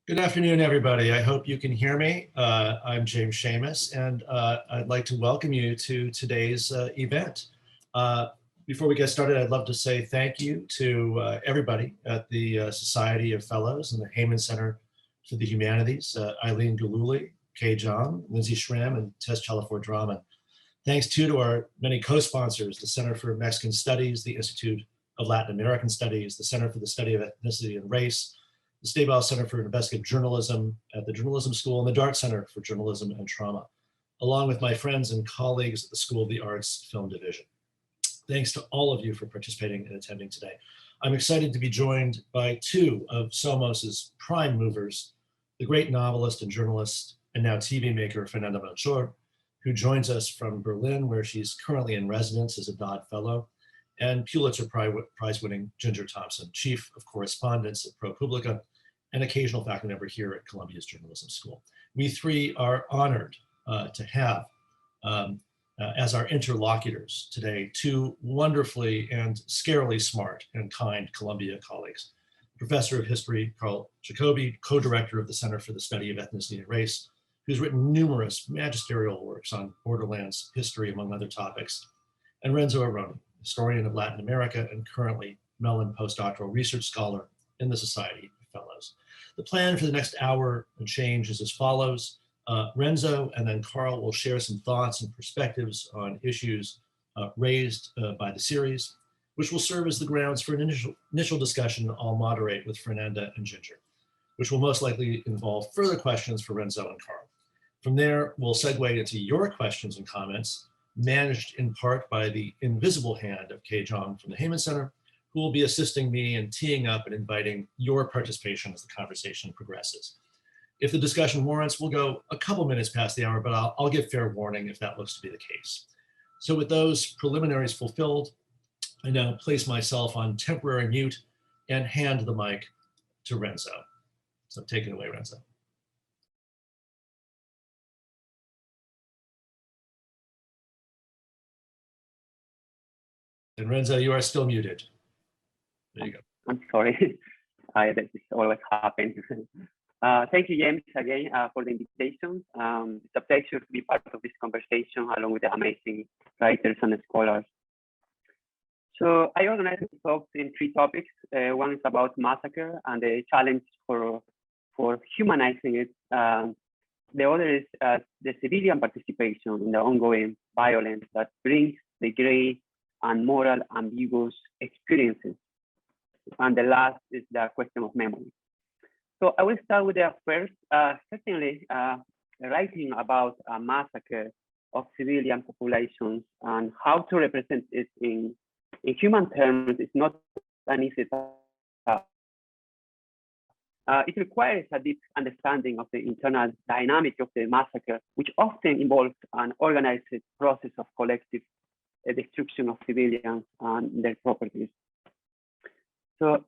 Good afternoon, everybody. I hope you can hear me. I'm James Schamus, and I'd like to welcome you to today's event. Before we get started, I'd love to say thank you to everybody at the Society of Fellows and the Heyman Center for the Humanities, Eileen Galuli, Kay John, Lindsay Schramm, and Tess Chalafor Drama. Thanks too to our many co-sponsors, the Center for Mexican Studies, the Institute of Latin American Studies, the Center for the Study of Ethnicity and Race, the Stabile Center for Investigative Journalism at the Journalism School, and the Dart Center for Journalism and Trauma, along with my friends and colleagues at the School of the Arts Film Division. Thanks to all of you for participating and attending today. I'm excited to be joined by two of Somos's prime movers, the great novelist and journalist and now TV maker Fernanda Melchor, who joins us from Berlin, where she's currently in residence as a Dodd Fellow, and Pulitzer Prize-winning Ginger Thompson, Chief of Correspondence at ProPublica and occasional faculty member here at Columbia's Journalism School. We three are honored to have as our interlocutors today two wonderfully and scarily smart and kind Columbia colleagues. Professor of History, Karl Jacoby, co-director of the Center for the Study of Ethnicity and Race, who's written numerous magisterial works on borderlands history, among other topics, and Renzo Aroni, historian of Latin America and currently Mellon postdoctoral research scholar in the Society of Fellows. The plan for the next hour and change is as follows. Renzo and then Karl will share some thoughts and perspectives on issues raised by the series, which will serve as the grounds for an initial discussion I'll moderate with Fernanda and Ginger, which will most likely involve further questions for Renzo and Karl. From there, we'll segue into your questions and comments, managed in part by the invisible hand of Kay John from the Heyman Center, who will be assisting me in teeing up and inviting your participation as the conversation progresses. If the discussion warrants, we'll go a couple minutes past the hour, but I'll give fair warning if that looks to be the case. So with those preliminaries fulfilled, I now place myself on temporary mute and hand the mic to Renzo. So take it away, Renzo. And Renzo, you are still muted. There you go. I'm sorry. This always happens. Thank you, James, again for the invitation. It's a pleasure to be part of this conversation along with the amazing writers and scholars. So I organized the talks in three topics. One is about massacre and the challenge for humanizing it. The other is the civilian participation in the ongoing violence that brings the gray and moral ambiguous experiences. And the last is the question of memory. So I will start with the first. Certainly, writing about a massacre of civilian populations and how to represent it in human terms is not an easy task. It requires a deep understanding of the internal dynamic of the massacre, which often involves an organized process of collective destruction of civilians and their properties. So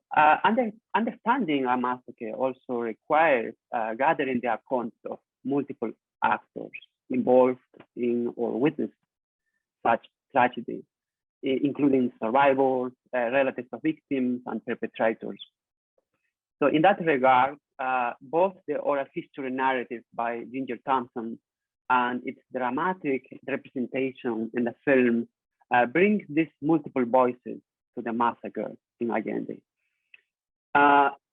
understanding a massacre also requires gathering the accounts of multiple actors involved in or witnessed such tragedy, including survivors, relatives of victims, and perpetrators. So in that regard, both the oral history narrative by Ginger Thompson and its dramatic representation in the film brings these multiple voices to the massacre in Allende.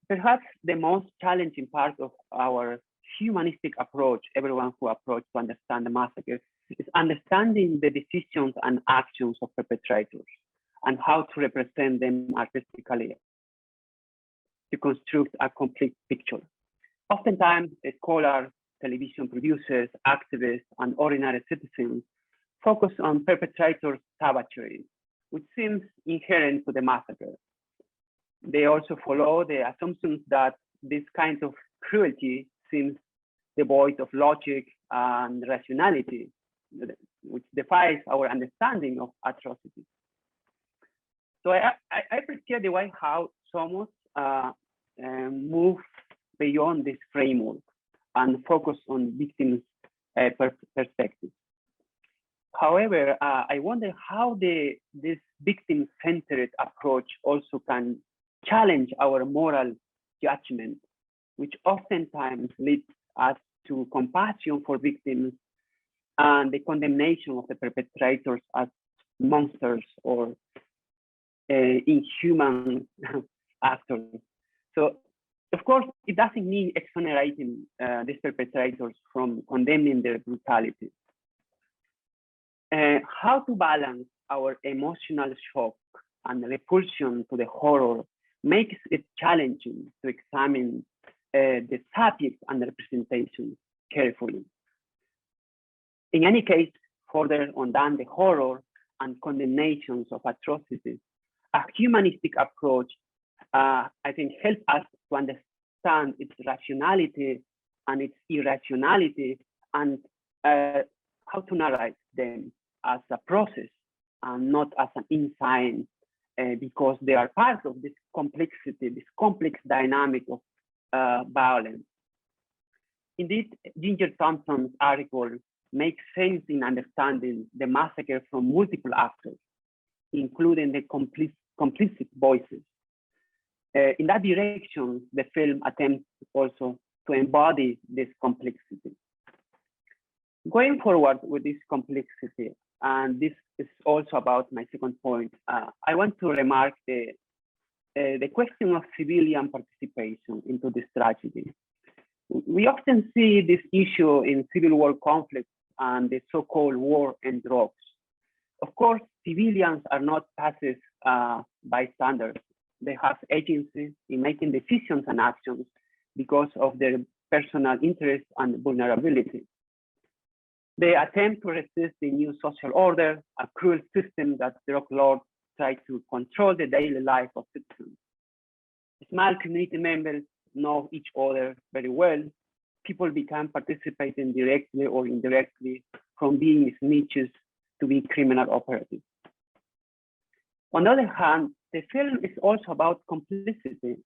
Perhaps the most challenging part of our humanistic approach, everyone who approaches to understand the massacre, is understanding the decisions and actions of perpetrators and how to represent them artistically to construct a complete picture. Oftentimes, scholars, television producers, activists, and ordinary citizens focus on perpetrators' savagery, which seems inherent to the massacre. They also follow the assumptions that this kind of cruelty seems devoid of logic and rationality, which defies our understanding of atrocities. So I appreciate the way how Somos move beyond this framework and focus on victims' perspectives. However, I wonder how this victim-centered approach also can challenge our moral judgment which oftentimes leads us to compassion for victims and the condemnation of the perpetrators as monsters or inhuman actors. So, of course, it doesn't mean exonerating these perpetrators from condemning their brutality. How to balance our emotional shock and repulsion to the horror makes it challenging to examine the subject and the representation carefully. In any case, further on than the horror and condemnations of atrocities, a humanistic approach, I think, helps us to understand its rationality and its irrationality, and how to narrate them as a process and not as an insight, because they are part of this complexity, this complex dynamic of violence. Indeed, Ginger Thompson's article makes sense in understanding the massacre from multiple actors, including the complicit voices. In that direction, the film attempts also to embody this complexity. Going forward with this complexity, and this is also about my second point, I want to remark the question of civilian participation into this tragedy. We often see this issue in civil war conflicts and the so-called war and drugs. Of course, civilians are not passive bystanders. They have agency in making decisions and actions because of their personal interest and vulnerability. They attempt to resist the new social order, a cruel system that drug lords try to control the daily life of citizens. Small community members know each other very well. People become participating directly or indirectly, from being snitches to be criminal operatives. On the other hand, the film is also about complicity,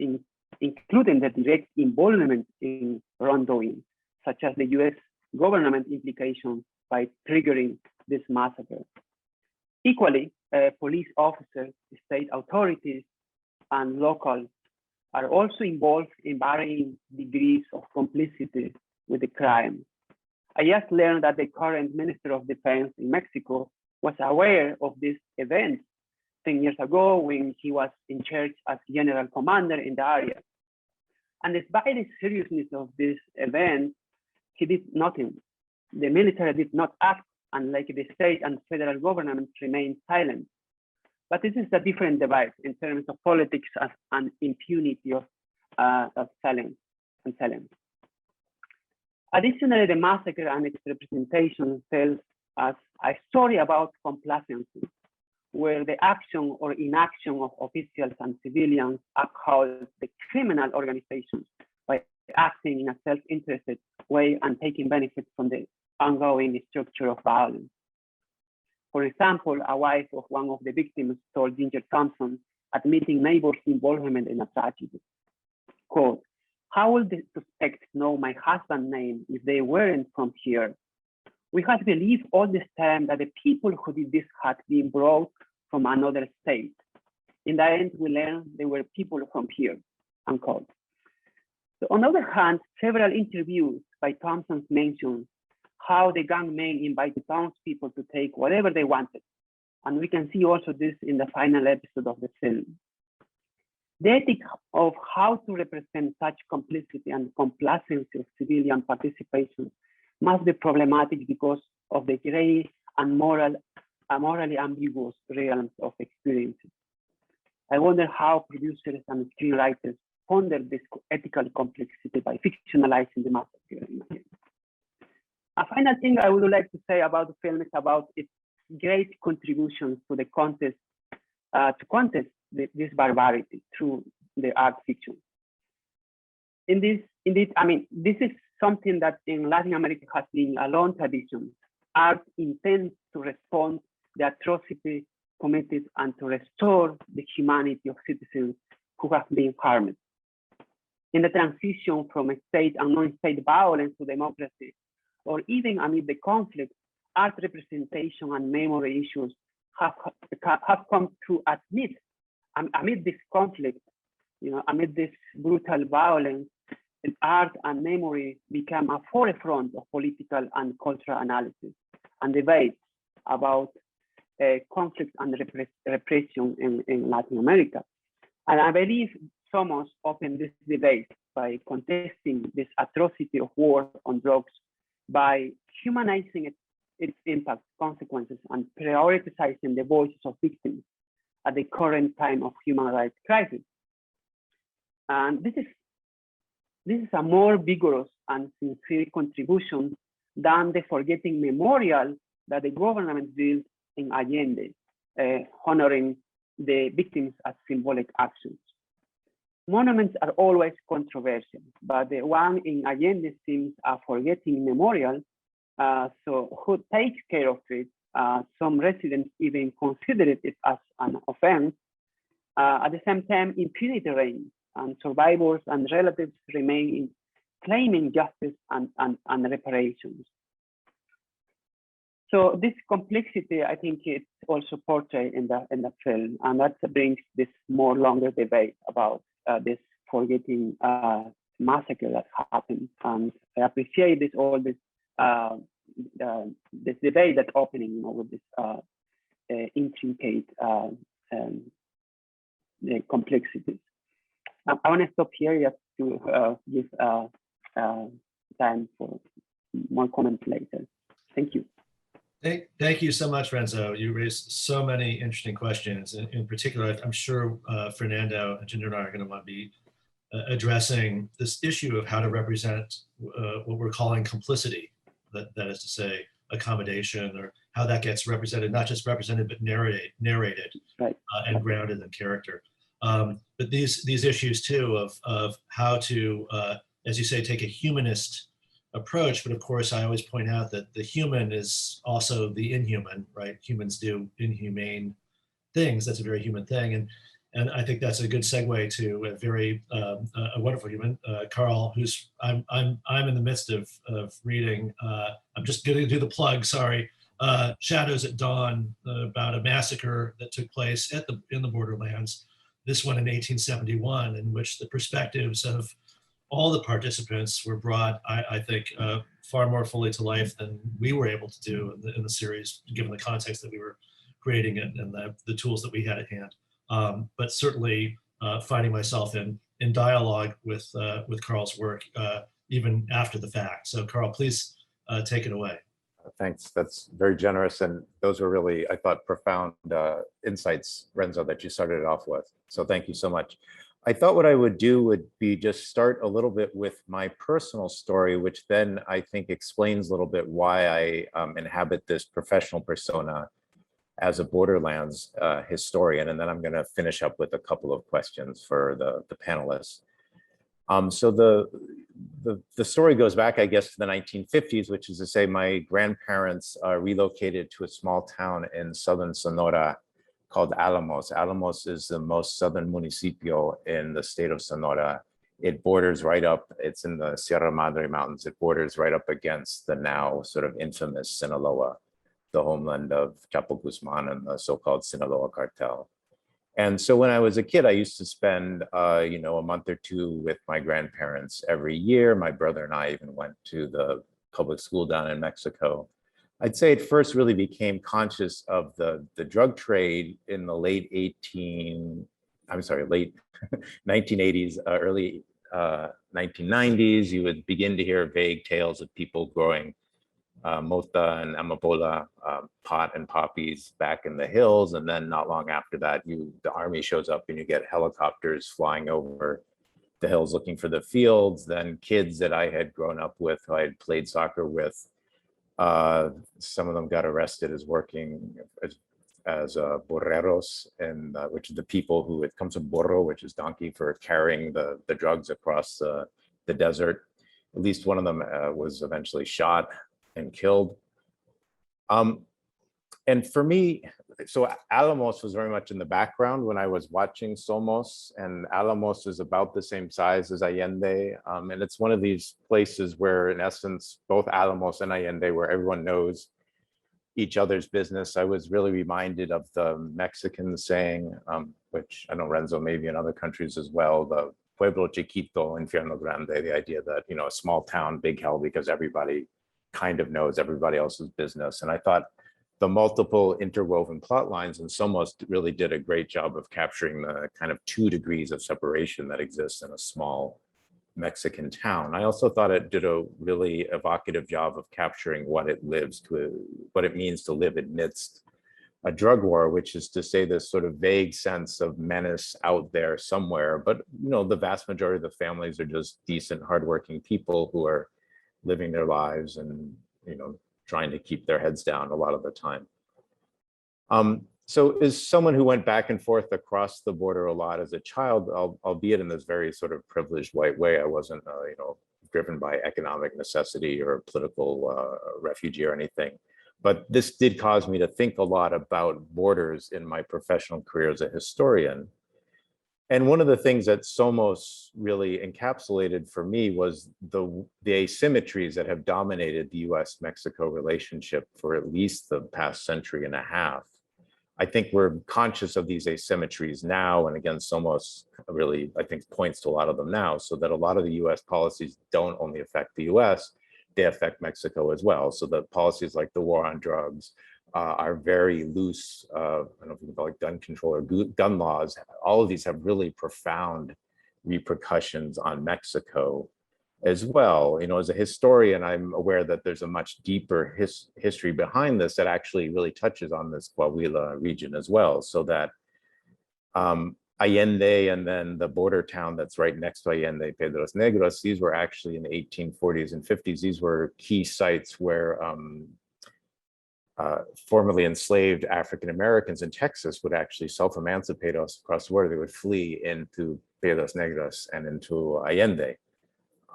including the direct involvement in wrongdoing, such as the US government implications by triggering this massacre. Equally, police officers, state authorities, and locals are also involved in varying degrees of complicity with the crime. I just learned that the current Minister of Defense in Mexico was aware of this event 10 years ago when he was in charge as general commander in the area. And despite the seriousness of this event, he did nothing. The military did not act, unlike the state and federal governments remained silent. But this is a different debate in terms of politics and impunity of silence. Additionally, the massacre and its representation tells us a story about complacency, where the action or inaction of officials and civilians uphold the criminal organizations by acting in a self-interested way and taking benefit from the ongoing structure of violence. For example, a wife of one of the victims told Ginger Thompson, admitting neighbors' involvement in a tragedy, quote, "How will the suspects know my husband's name if they weren't from here? We had believed all this time that the people who did this had been brought from another state. In the end, we learned they were people from here," unquote. So on the other hand, several interviews by Thompson mention how the gangmen invited townspeople to take whatever they wanted. And we can see also this in the final episode of the film. The ethic of how to represent such complicity and complacency of civilian participation must be problematic because of the gray and morally ambiguous realms of experiences. I wonder how producers and screenwriters ponder this ethical complexity by fictionalizing the massacre. A final thing I would like to say about the film is about its great contributions to the contest, this barbarity through the art fiction. Indeed, I mean, this is something that in Latin America has been a long tradition. Art intends to respond to the atrocity committed and to restore the humanity of citizens who have been harmed. In the transition from state and non-state violence to democracy, or even amid the conflict, art representation and memory issues have come to admit, amid this conflict, amid this brutal violence, art and memory became a forefront of political and cultural analysis and debate about conflict and repression in Latin America. And I believe Somos opened this debate by contesting this atrocity of war on drugs by humanizing its impact, consequences, and prioritizing the voices of victims at the current time of human rights crisis. And this is a more vigorous and sincere contribution than the forgetting memorial that the government built in Allende, honoring the victims as symbolic actions. Monuments are always controversial, but the one in Allende seems a forgetting memorial. So who takes care of it? Some residents even considered it as an offense. At the same time, impunity reigns, and survivors and relatives remain claiming justice and reparations. So this complexity, I think, it's also portrayed in the film, and that brings this more longer debate about this forgetting massacre that happened. And I appreciate this debate that's opening with this intricate the complexities. I want to stop here just to give time for more comments later. Thank you. Thank you so much, Renzo. You raised so many interesting questions. In particular, I'm sure Fernando and Ginger and I are going to want to be addressing this issue of how to represent what we're calling complicity. That is to say, accommodation, or how that gets represented, not just represented, but narrated right. And grounded in character. But these issues too of how to, as you say, take a humanist approach, but of course I always point out that the human is also the inhuman, right? Humans do inhumane things. That's a very human thing, and I think that's a good segue to a very a wonderful human, Karl, who's I'm in the midst of reading. I'm just going to do the plug. Sorry, Shadows at Dawn, about a massacre that took place in the borderlands. This one in 1871, in which the perspectives of all the participants were brought, I think, far more fully to life than we were able to do in the series, given the context that we were creating it and the tools that we had at hand. But certainly finding myself in dialogue with Karl's work, even after the fact. So Karl, please take it away. Thanks, that's very generous. And those were really, I thought, profound insights, Renzo, that you started off with. So thank you so much. I thought what I would do would be just start a little bit with my personal story, which then I think explains a little bit why I inhabit this professional persona as a borderlands historian. And then I'm going to finish up with a couple of questions for the panelists. So the story goes back, I guess, to the 1950s, which is to say my grandparents relocated to a small town in southern Sonora called Alamos. Alamos is the most southern municipio in the state of Sonora. It borders right up, it's in the Sierra Madre Mountains. It borders right up against the now sort of infamous Sinaloa, the homeland of Chapo Guzman and the so-called Sinaloa cartel. And so when I was a kid, I used to spend, a month or two with my grandparents every year. My brother and I even went to the public school down in Mexico. I'd say it first really became conscious of the drug trade in the late 1980s, early 1990s. You would begin to hear vague tales of people growing mota and amapola, pot and poppies back in the hills. And then not long after that, the army shows up and you get helicopters flying over the hills looking for the fields. Then kids that I had grown up with, who I had played soccer with, some of them got arrested as working as borreros, and which is the people who, it comes from burro, which is donkey, for carrying the drugs across the desert. At least one of them was eventually shot and killed. And for me, so Alamos was very much in the background when I was watching Somos, and Alamos is about the same size as Allende. And it's one of these places where, in essence, both Alamos and Allende, where everyone knows each other's business. I was really reminded of the Mexican saying, which I know Renzo maybe in other countries as well, the pueblo chiquito, infierno grande, the idea that, you know, a small town, big hell, because everybody kind of knows everybody else's business. And I thought the multiple interwoven plot lines in Somos really did a great job of capturing the kind of 2 degrees of separation that exists in a small Mexican town. I also thought it did a really evocative job of capturing what it means to live amidst a drug war, which is to say this sort of vague sense of menace out there somewhere. But, you know, the vast majority of the families are just decent, hardworking people who are living their lives and, you know, trying to keep their heads down a lot of the time. So as someone who went back and forth across the border a lot as a child, albeit in this very sort of privileged white way, I wasn't, you know, driven by economic necessity or political refugee or anything. But this did cause me to think a lot about borders in my professional career as a historian. And one of the things that Somos really encapsulated for me was the asymmetries that have dominated the US-Mexico relationship for at least the past century and a half. I think we're conscious of these asymmetries now, and again, Somos really, I think, points to a lot of them now, so that a lot of the US policies don't only affect the US, they affect Mexico as well. So the policies like the war on drugs are very loose, I don't know if you can call it gun control or gun laws. All of these have really profound repercussions on Mexico as well. You know, as a historian, I'm aware that there's a much deeper history behind this that actually really touches on this Coahuila region as well. So that Allende and then the border town that's right next to Allende, Piedras Negras, these were actually in the 1840s and 50s. These were key sites where formerly enslaved African Americans in Texas would actually self-emancipate us across the border. They would flee into Piedras Negras and into Allende.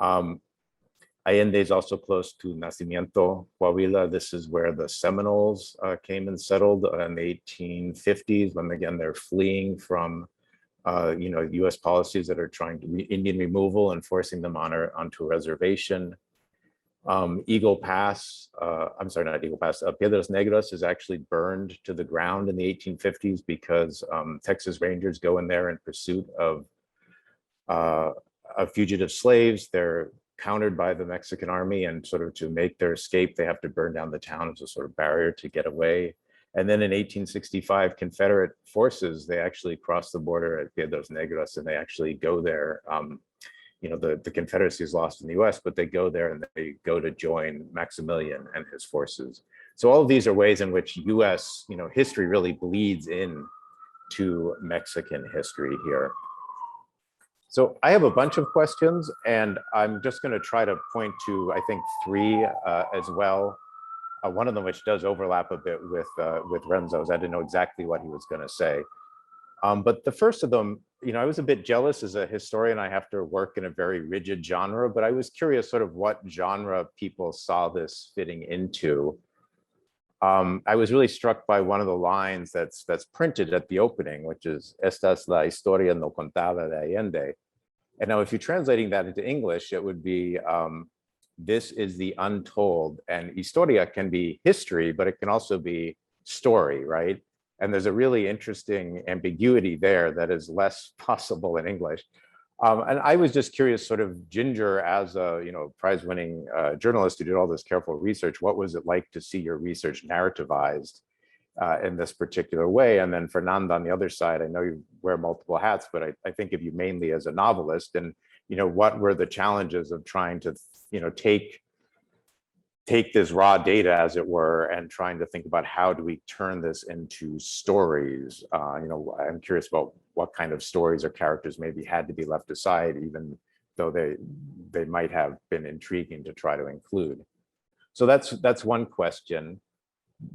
Allende is also close to Nacimiento, Coahuila. This is where the Seminoles came and settled in the 1850s, when again they're fleeing from you know, U.S. policies that are trying to Indian removal and forcing them onto a reservation. Eagle Pass, I'm sorry, not Eagle Pass, Piedras Negras is actually burned to the ground in the 1850s because Texas Rangers go in there in pursuit of fugitive slaves. They're countered by the Mexican army, and sort of to make their escape, they have to burn down the town as a sort of barrier to get away. And then in 1865, Confederate forces, they actually cross the border at Piedras Negras, and they actually go there. You know, the Confederacy is lost in the US, but they go there and they go to join Maximilian and his forces. So all of these are ways in which US, you know, history really bleeds in to Mexican history here. So I have a bunch of questions, and I'm just going to try to point to, I think, 3 as well. One of them which does overlap a bit with Renzo's. I didn't know exactly what he was going to say. But the first of them, you know, I was a bit jealous as a historian. I have to work in a very rigid genre, but I was curious sort of what genre people saw this fitting into. I was really struck by one of the lines that's printed at the opening, which is "Esta es la historia no contada de Allende." And now if you're translating that into English, it would be, this is the untold. And historia can be history, but it can also be story, right? And there's a really interesting ambiguity there that is less possible in English. And I was just curious, sort of Ginger, as a, you know, prize-winning journalist who did all this careful research, what was it like to see your research narrativized in this particular way? And then Fernanda on the other side, I know you wear multiple hats, but I think of you mainly as a novelist. And, you know, what were the challenges of trying to, you know, take this raw data, as it were, and trying to think about how do we turn this into stories? You know, I'm curious about what kind of stories or characters maybe had to be left aside, even though they might have been intriguing to try to include. So that's one question.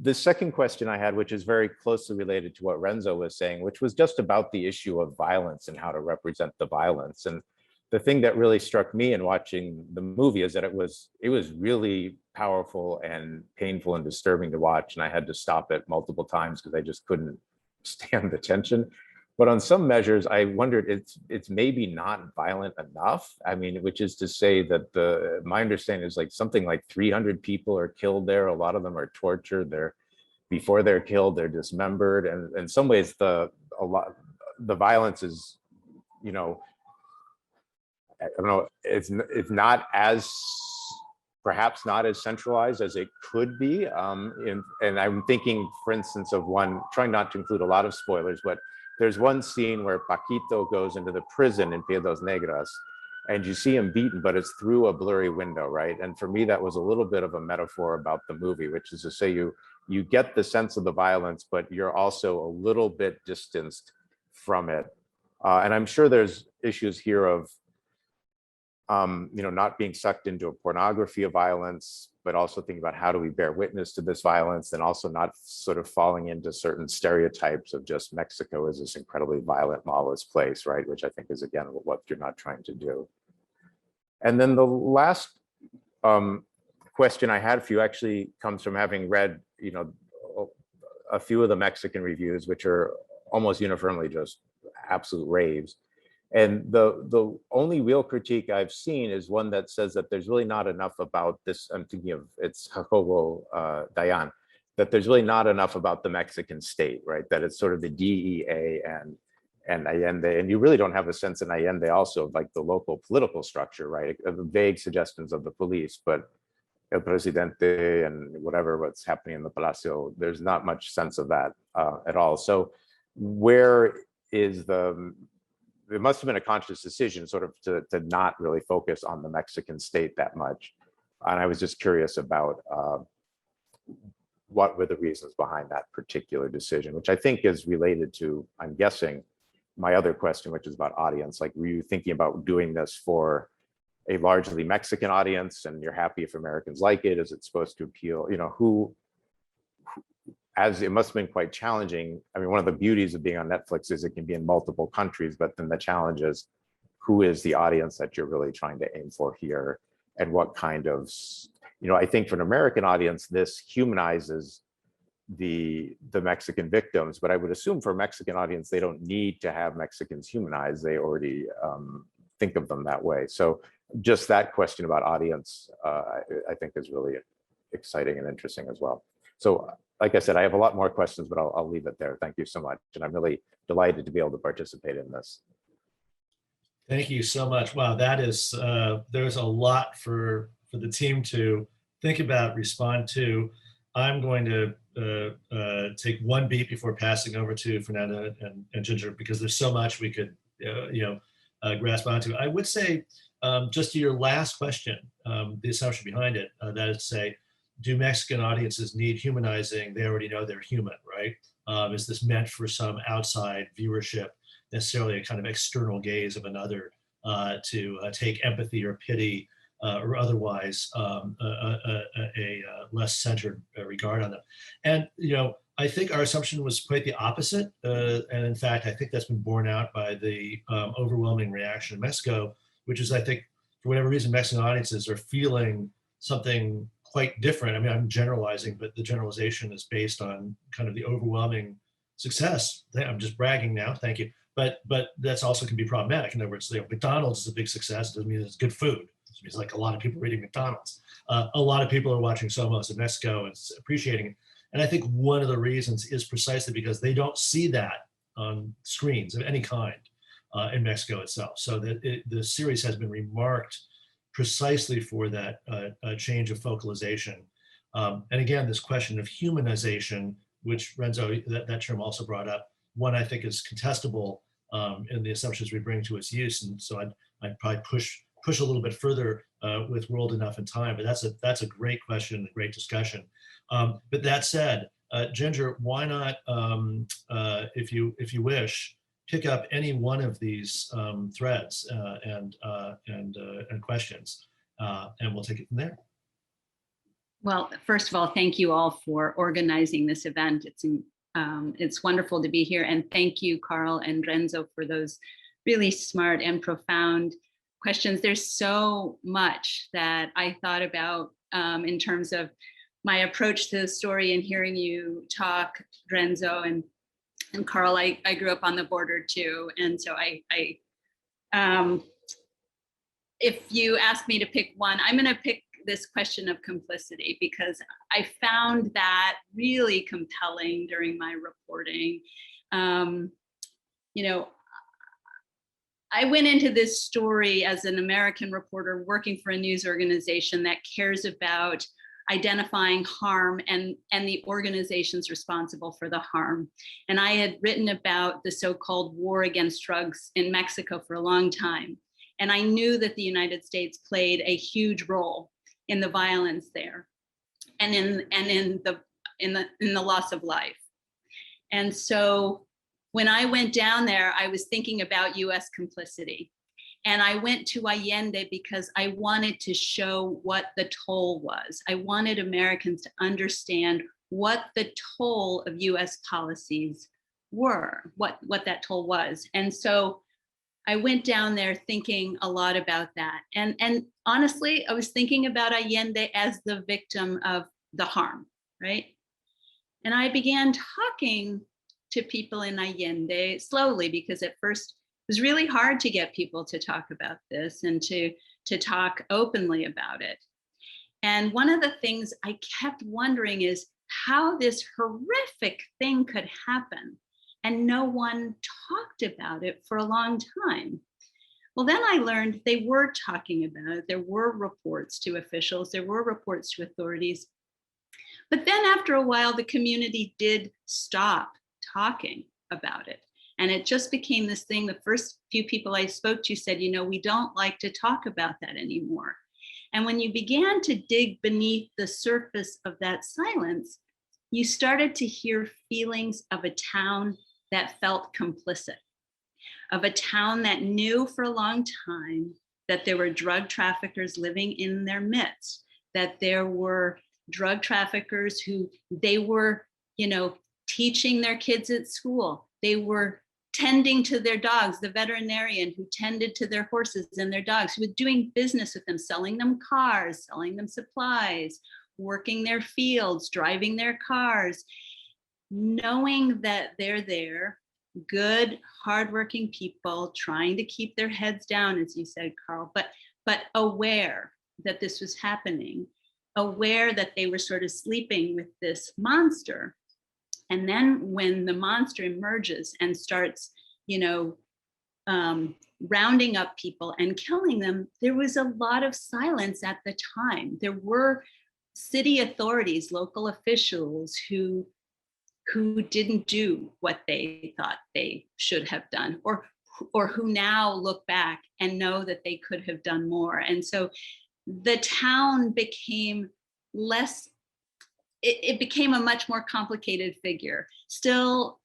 The second question I had, which is very closely related to what Renzo was saying, which was just about the issue of violence and how to represent the violence. And the thing that really struck me in watching the movie is that it was really powerful and painful and disturbing to watch. And I had to stop it multiple times because I just couldn't stand the tension. But on some measures, I wondered, it's maybe not violent enough. I mean, which is to say that my understanding is like something like 300 people are killed there. A lot of them are tortured. Before they're killed, they're dismembered. And in some ways, the violence is, you know, don't know, it's not as, perhaps not as centralized as it could be. And I'm thinking, for instance, of one, trying not to include a lot of spoilers, but there's one scene where Paquito goes into the prison in Piedras Negras, and you see him beaten, but it's through a blurry window, right? And for me, that was a little bit of a metaphor about the movie, which is to say you get the sense of the violence, but you're also a little bit distanced from it. And I'm sure there's issues here of, not being sucked into a pornography of violence, but also thinking about how do we bear witness to this violence, and also not sort of falling into certain stereotypes of just Mexico as this incredibly violent, lawless place, right? Which I think is, again, what you're not trying to do. And then the last question I had for you actually comes from having read, a few of the Mexican reviews, which are almost uniformly just absolute raves. And the only real critique I've seen is one that says that there's really not enough about this. I'm thinking of, it's Jacobo Dayan, that there's really not enough about the Mexican state, right? That it's sort of the DEA and Allende, and you really don't have a sense in Allende also of like the local political structure, right? Vague suggestions of the police, but El Presidente and what's happening in the Palacio, there's not much sense of that at all. So where is it must have been a conscious decision sort of to not really focus on the Mexican state that much. And I was just curious about what were the reasons behind that particular decision, which I think is related to, I'm guessing, my other question, which is about audience. Like, were you thinking about doing this for a largely Mexican audience and you're happy if Americans like it? Is it supposed to appeal, as it must have been quite challenging. I mean, one of the beauties of being on Netflix is it can be in multiple countries, but then the challenge is, who is the audience that you're really trying to aim for here? And what kind of, I think for an American audience, this humanizes the Mexican victims, but I would assume for a Mexican audience, they don't need to have Mexicans humanized. They already think of them that way. So just that question about audience, I think is really exciting and interesting as well. So like I said, I have a lot more questions, but I'll leave it there. Thank you so much. And I'm really delighted to be able to participate in this. Thank you so much. Wow, that is, there's a lot for the team to think about, respond to. I'm going to take one beat before passing over to Fernanda and Ginger, because there's so much we could, grasp onto. I would say, just to your last question, the assumption behind it, that is to say, do Mexican audiences need humanizing? They already know they're human, right? Is this meant for some outside viewership, necessarily a kind of external gaze of another, to take empathy or pity or otherwise a less centered regard on them? And, I think our assumption was quite the opposite. And in fact, I think that's been borne out by the overwhelming reaction in Mexico, which is, I think, for whatever reason, Mexican audiences are feeling something quite different. I mean, I'm generalizing, but the generalization is based on kind of the overwhelming success. I'm just bragging now, thank you. But that's also can be problematic. In other words, McDonald's is a big success. It doesn't mean it's good food. It means like a lot of people are eating McDonald's. A lot of people are watching Somos in Mexico and appreciating it. And I think one of the reasons is precisely because they don't see that on screens of any kind in Mexico itself. So the series has been remarked precisely for that change of focalization. And again, this question of humanization, which Renzo, that term also brought up, one I think is contestable in the assumptions we bring to its use. And so I'd probably push a little bit further with World Enough and Time, but that's a great question, a great discussion. But that said, Ginger, why not, if you wish, pick up any one of these threads and questions, and we'll take it from there. Well, first of all, thank you all for organizing this event. It's wonderful to be here, and thank you, Karl and Renzo, for those really smart and profound questions. There's so much that I thought about in terms of my approach to the story, and hearing you talk, Renzo and Karl. I grew up on the border too, and so if you ask me to pick one, I'm going to pick this question of complicity, because I found that really compelling during my reporting. I went into this story as an American reporter working for a news organization that cares about identifying harm and the organizations responsible for the harm. And I had written about the so-called war against drugs in Mexico for a long time. And I knew that the United States played a huge role in the violence there and in the loss of life. And so when I went down there, I was thinking about US complicity. And I went to Allende because I wanted to show what the toll was. I wanted Americans to understand what the toll of US policies were, what that toll was. And so I went down there thinking a lot about that. And honestly, I was thinking about Allende as the victim of the harm, right? And I began talking to people in Allende slowly, because at first it was really hard to get people to talk about this and to talk openly about it. And one of the things I kept wondering is how this horrific thing could happen and no one talked about it for a long time. Well, then I learned they were talking about it. There were reports to officials, there were reports to authorities. But then after a while, the community did stop talking about it. And it just became this thing. The first few people I spoke to said, we don't like to talk about that anymore. And when you began to dig beneath the surface of that silence, you started to hear feelings of a town that felt complicit, of a town that knew for a long time that there were drug traffickers living in their midst, that there were drug traffickers who they were, teaching their kids at school. They were tending to their dogs, the veterinarian who tended to their horses and their dogs, who was doing business with them, selling them cars, selling them supplies, working their fields, driving their cars, knowing that they're there, good, hardworking people trying to keep their heads down, as you said, Karl, but aware that this was happening, aware that they were sort of sleeping with this monster. And then when the monster emerges and starts, rounding up people and killing them, there was a lot of silence at the time. There were city authorities, local officials who didn't do what they thought they should have done, or who now look back and know that they could have done more. And so the town became less, it became a much more complicated figure, still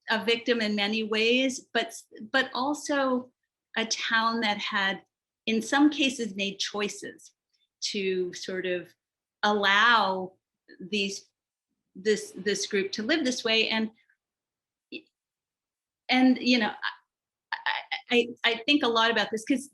a victim in many ways, but also a town that had, in some cases, made choices to sort of allow this group to live this way. And I think a lot about this because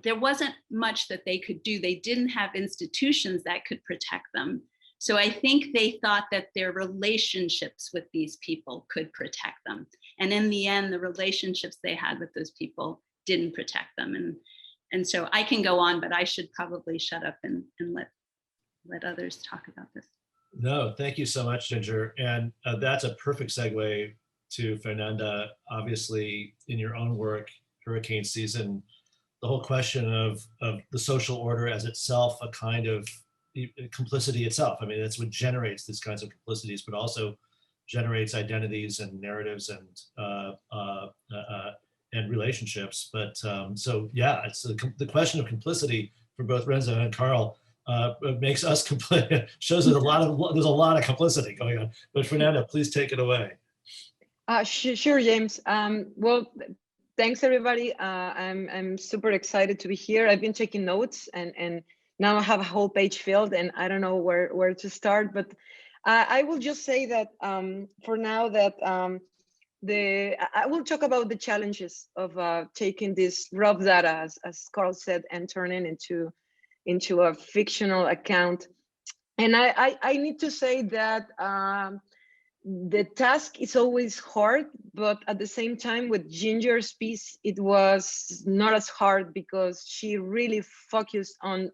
there wasn't much that they could do. They didn't have institutions that could protect them. So I think they thought that their relationships with these people could protect them. And in the end, the relationships they had with those people didn't protect them. And so I can go on, but I should probably shut up and let others talk about this. No, thank you so much, Ginger. And that's a perfect segue to Fernanda. Obviously, in your own work, hurricane season, the whole question of the social order as itself, a kind of complicity itself. I mean, that's what generates these kinds of complicities, but also generates identities and narratives and relationships. But so yeah, it's the question of complicity for both Renzo and Karl makes us shows that there's a lot of complicity going on. But Fernanda, please take it away. Sure, James. Well, thanks everybody. I'm super excited to be here. I've been taking notes and now I have a whole page filled and I don't know where to start, but I will just say that for now that I will talk about the challenges of taking this raw data, as Karl said, and turning into a fictional account. And I need to say that the task is always hard, but at the same time with Ginger's piece, it was not as hard because she really focused on,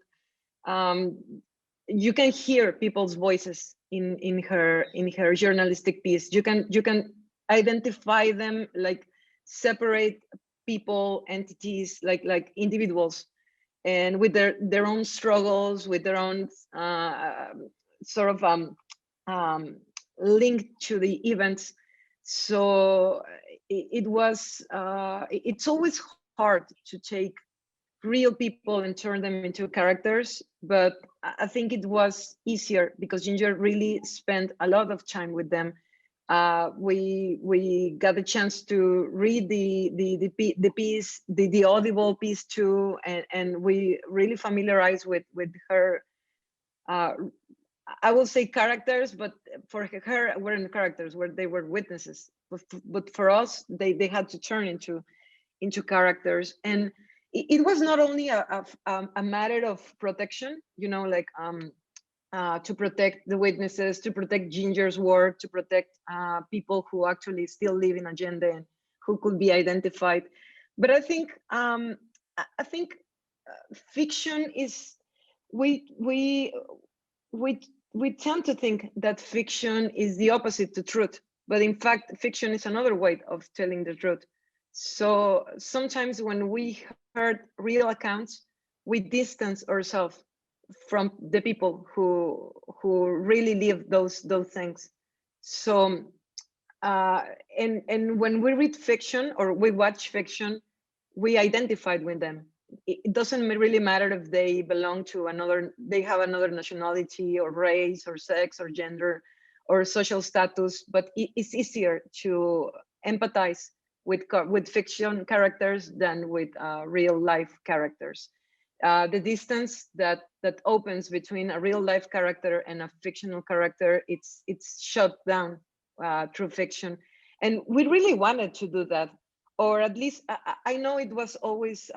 you can hear people's voices in her journalistic piece. You can identify them, like separate people, entities, like individuals, and with their own struggles, with their own sort of linked to the events. So it's always hard to take real people and turn them into characters, but I think it was easier because Ginger really spent a lot of time with them. We got the chance to read the piece, the audible piece too, and we really familiarized with her. I will say characters, but for her weren't characters, where they were witnesses. But for us, they had to turn into characters, and it was not only a matter of protection, like to protect the witnesses, to protect Ginger's work, to protect people who actually still live in Allende and who could be identified. But I think fiction is we tend to think that fiction is the opposite to truth, but in fact, fiction is another way of telling the truth. So sometimes when we heard real accounts, we distance ourselves from the people who really live those things. So and when we read fiction or we watch fiction, we identified with them. It doesn't really matter if they belong to they have another nationality or race or sex or gender or social status, but it's easier to empathize with fiction characters than with real life characters. The distance that opens between a real life character and a fictional character, it's shut down through fiction, and we really wanted to do that, or at least I know it was always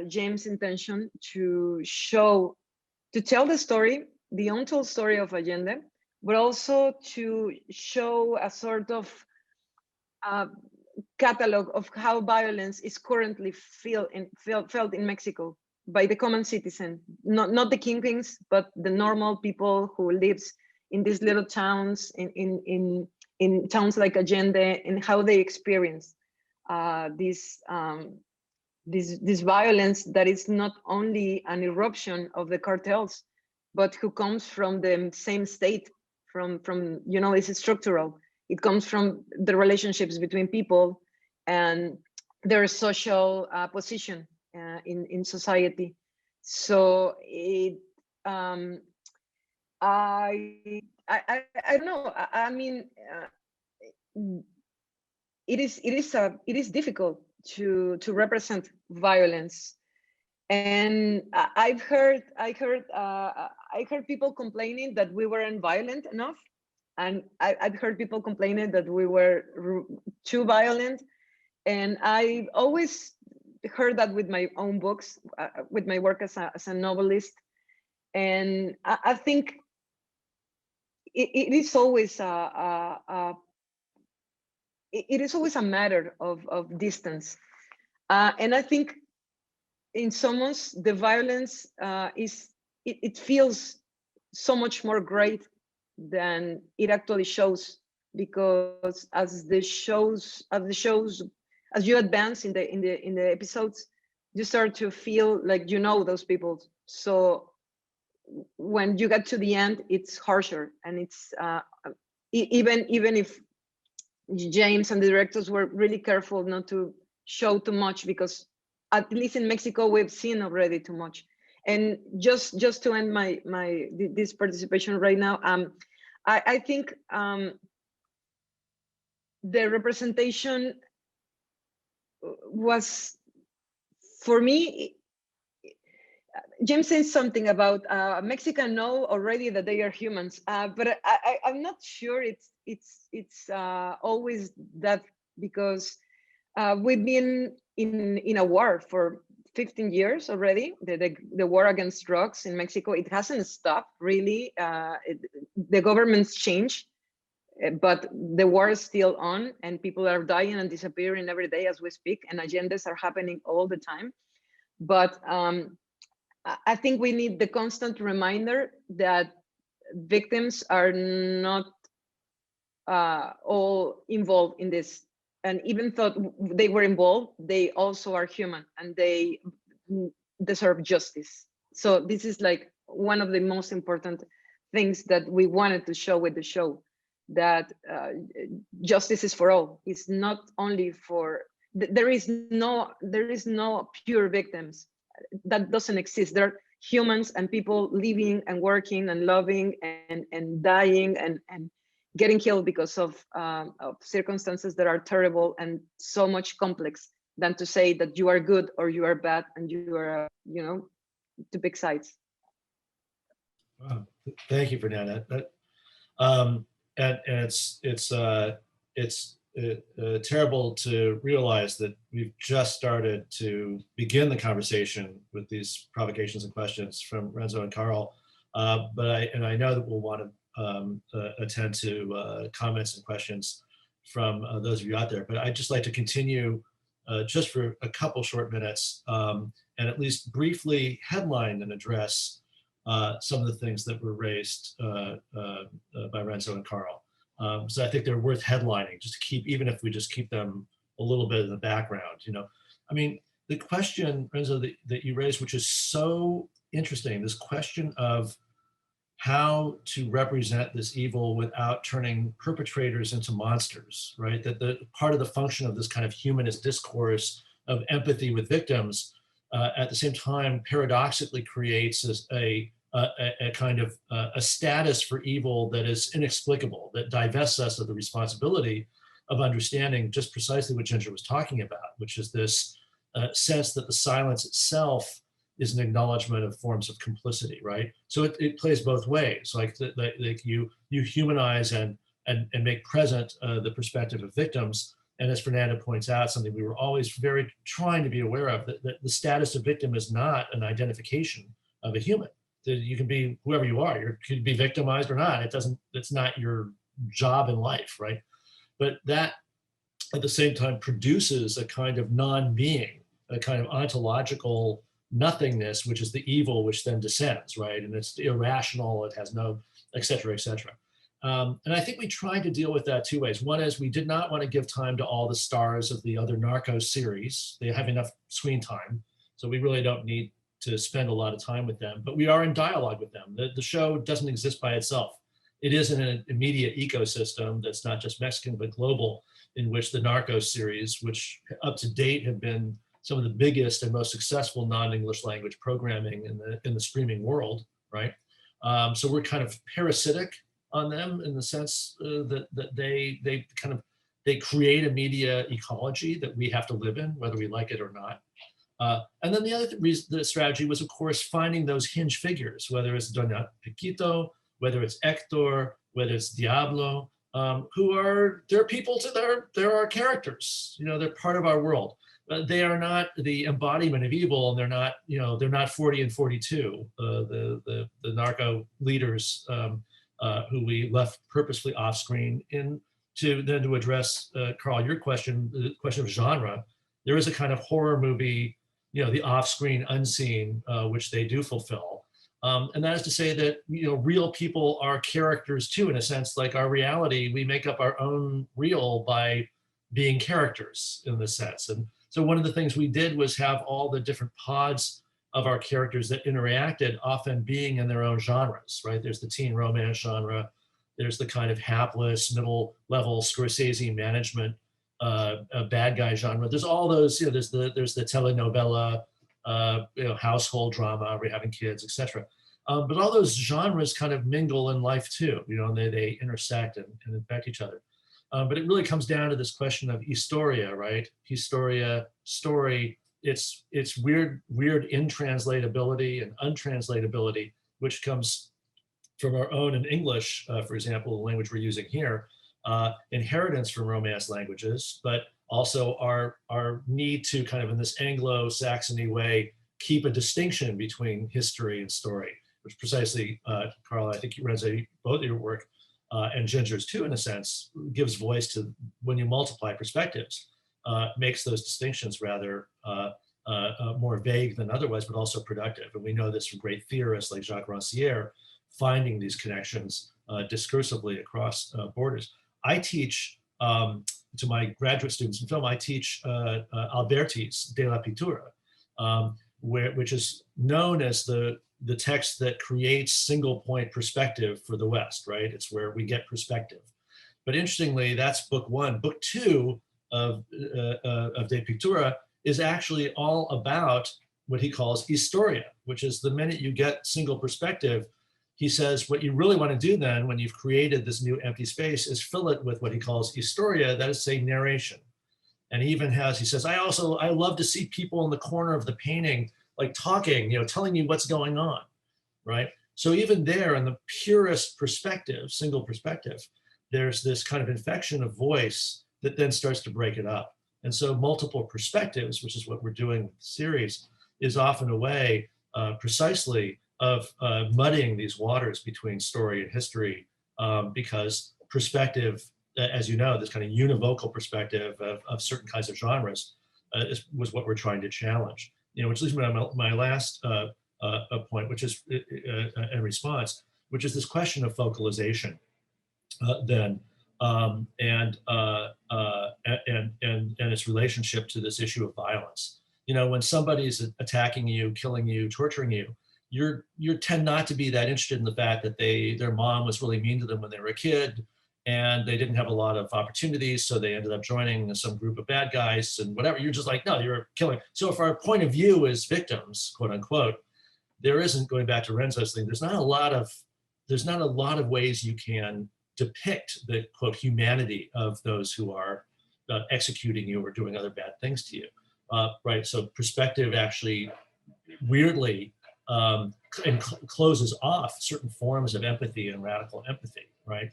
James' intention to tell the story, the untold story of Allende, but also to show a sort of catalog of how violence is currently felt in Mexico by the common citizen, not the kingpins, but the normal people who lives in these little towns, in towns like Allende, and how they experience this violence that is not only an eruption of the cartels, but who comes from the same state, from it's structural. It comes from the relationships between people and their social position in society. So I don't know. I mean, it is difficult to represent violence, and I heard people complaining that we weren't violent enough, and I've heard people complaining that we were too violent, and I always heard that with my own books, with my work as a novelist, and I think it is always it is always a matter of distance, and I think in Somos the violence it feels so much more great than it actually shows, because as you advance in the episodes, you start to feel like those people. So when you get to the end, it's harsher, and it's even if James and the directors were really careful not to show too much, because at least in Mexico we've seen already too much. And just to end this participation right now, I think the representation was, for me, James says something about Mexicans know already that they are humans, but I'm not sure it's always that, because we've been in a war for 15 years already. The war against drugs in Mexico, it hasn't stopped really. The governments change, but the war is still on, and people are dying and disappearing every day as we speak, and agendas are happening all the time. But I think we need the constant reminder that victims are not all involved in this. and even though they were involved, they also are human and they deserve justice. So this is like one of the most important things that we wanted to show with the show, that justice is for all. It's not only for, there is no pure victims. That doesn't exist. There are humans and people living and working and loving and dying and getting killed because of circumstances that are terrible and so much complex than to say that you are good or you are bad and you are, you know, to pick sides. Wow. Thank you, Fernanda. And it's terrible to realize that we've just started to begin the conversation with these provocations and questions from Renzo and Karl. But I know that we'll want to attend to comments and questions from those of you out there. But I'd just like to continue just for a couple short minutes and at least briefly headline and address some of the things that were raised by Renzo and Karl. So I think they're worth headlining, just to keep, even if we just keep them a little bit in the background. You know, I mean, the question, Renzo, that you raised, which is so interesting, this question of how to represent this evil without turning perpetrators into monsters, right? That the part of the function of this kind of humanist discourse of empathy with victims at the same time paradoxically creates a kind of a status for evil that is inexplicable, that divests us of the responsibility of understanding just precisely what Ginger was talking about, which is this sense that the silence itself is an acknowledgement of forms of complicity, right? So it plays both ways, like you humanize and make present the perspective of victims. And as Fernanda points out, something we were always very trying to be aware of, that the status of victim is not an identification of a human. That you can be whoever you are, you could be victimized or not. It's not your job in life, right? But that at the same time produces a kind of non-being, a kind of ontological nothingness, which is the evil, which then descends, right? And it's irrational, it has no, et cetera, et cetera. And I think we tried to deal with that two ways. One is we did not want to give time to all the stars of the other Narcos series. They have enough screen time, so we really don't need to spend a lot of time with them, but we are in dialogue with them. The show doesn't exist by itself. It is in an immediate ecosystem that's not just Mexican, but global, in which the Narcos series, which up to date have been some of the biggest and most successful non-English language programming in the streaming world, right? So we're kind of parasitic on them in the sense that they create a media ecology that we have to live in, whether we like it or not. And then the other the strategy was, of course, finding those hinge figures, whether it's Doña Pequito, whether it's Hector, whether it's Diablo, they're people they're our characters, you know, they're part of our world. They are not the embodiment of evil, and they're not 40 and 42, the narco leaders who we left purposely off screen. To address, Karl, your question, the question of genre, there is a kind of horror movie, you know, the off-screen unseen, which they do fulfill. And that is to say that, you know, real people are characters too, in a sense, like our reality, we make up our own real by being characters in this sense. And so one of the things we did was have all the different pods of our characters that interacted, often being in their own genres, right? There's the teen romance genre, there's the kind of hapless, middle-level Scorsese management bad guy genre. There's all those, you know, there's the telenovela, you know, household drama, we're having kids, etc. But all those genres kind of mingle in life too, you know, and they intersect and infect each other. But it really comes down to this question of historia, right? Historia, story. It's weird intranslatability and untranslatability, which comes from our own in English, for example, the language we're using here, inheritance from Romance languages, but also our need to kind of in this Anglo-Saxony way, keep a distinction between history and story, which precisely, Karl, I think Renzo, both of your work, and Ginger's too, in a sense, gives voice to, when you multiply perspectives, makes those distinctions rather more vague than otherwise, but also productive. And we know this from great theorists like Jacques Rancière, finding these connections discursively across borders. I teach to my graduate students in film, I teach Alberti's De la Pittura, which is known as the text that creates single point perspective for the West, right? It's where we get perspective. But interestingly, that's book one. Book two of De Pittura is actually all about what he calls historia, which is the minute you get single perspective, he says what you really want to do then when you've created this new empty space is fill it with what he calls historia, that is to say narration. And he even has, he says, I love to see people in the corner of the painting, like talking, telling you what's going on, right? So even there in the purest perspective, single perspective, there's this kind of infection of voice that then starts to break it up. And so multiple perspectives, which is what we're doing with the series, is often a way precisely of muddying these waters between story and history, because perspective, as you know, this kind of univocal perspective of certain kinds of genres was what we're trying to challenge. Which leads me to my last point, which is in response, which is this question of focalization. And its relationship to this issue of violence. When somebody's attacking you, killing you, torturing you, you tend not to be that interested in the fact that their mom was really mean to them when they were a kid, and they didn't have a lot of opportunities, so they ended up joining some group of bad guys and whatever. You're just like, no, you're killing. So if our point of view is victims, quote unquote, there isn't, going back to Renzo's thing, there's not a lot of ways you can depict the quote humanity of those who are executing you or doing other bad things to you, right? So perspective actually weirdly closes off certain forms of empathy and radical empathy, right?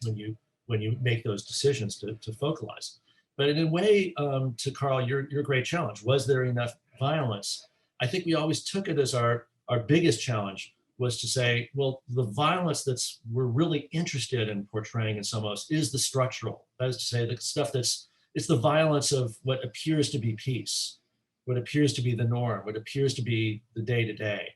When you make those decisions to focalize. But in a way, to Karl, your great challenge, was there enough violence? I think we always took it as our biggest challenge, was to say, well, the violence we're really interested in portraying in Somos is the structural. That is to say, the stuff it's the violence of what appears to be peace, what appears to be the norm, what appears to be the day-to-day.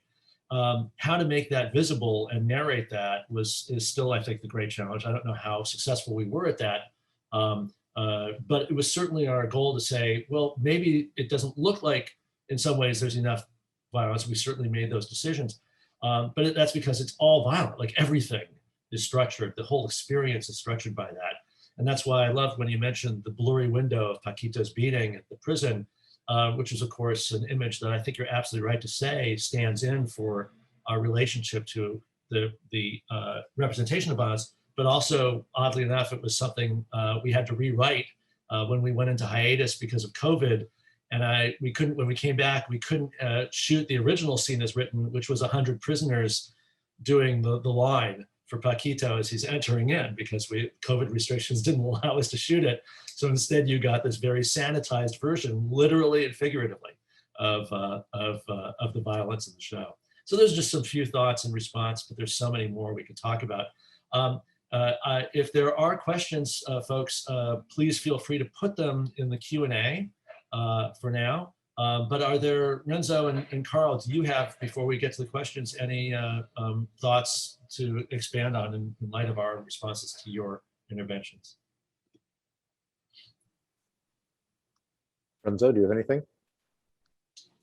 How to make that visible and narrate that is still, I think, the great challenge. I don't know how successful we were at that, but it was certainly our goal to say, well, maybe it doesn't look like in some ways there's enough violence. We certainly made those decisions. But that's because it's all violent, like everything is structured. The whole experience is structured by that. And that's why I loved when you mentioned the blurry window of Paquito's beating at the prison, which is of course an image that I think you're absolutely right to say stands in for our relationship to the representation of violence. But also, oddly enough, it was something we had to rewrite when we went into hiatus because of COVID. And when we came back, we couldn't shoot the original scene as written, which was 100 prisoners doing the line for Paquito as he's entering in, because COVID restrictions didn't allow us to shoot it. So instead you got this very sanitized version, literally and figuratively, of the violence in the show. So there's just some few thoughts in response, but there's so many more we could talk about. If there are questions, folks, please feel free to put them in the Q&A. For now, but are there, Renzo and Karl, do you have, before we get to the questions, any thoughts to expand on in light of our responses to your interventions? Renzo, do you have anything?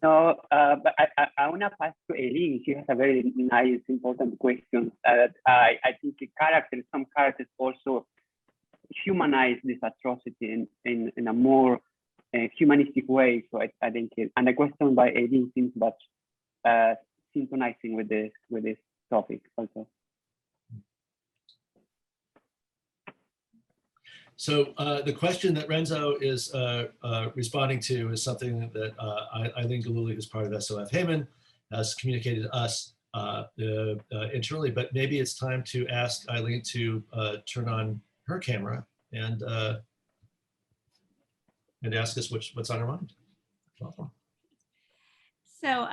No, but I want to pass to Eileen. She has a very nice, important question. I think some characters also humanize this atrocity in a more humanistic way. So I think, and the question by Eileen seems much synchronizing with this topic also. So the question that Renzo is responding to is something that Eileen Galuli, who's part of SOF Heyman, has communicated to us internally, but maybe it's time to ask Eileen to turn on her camera and ask us what's on her mind. So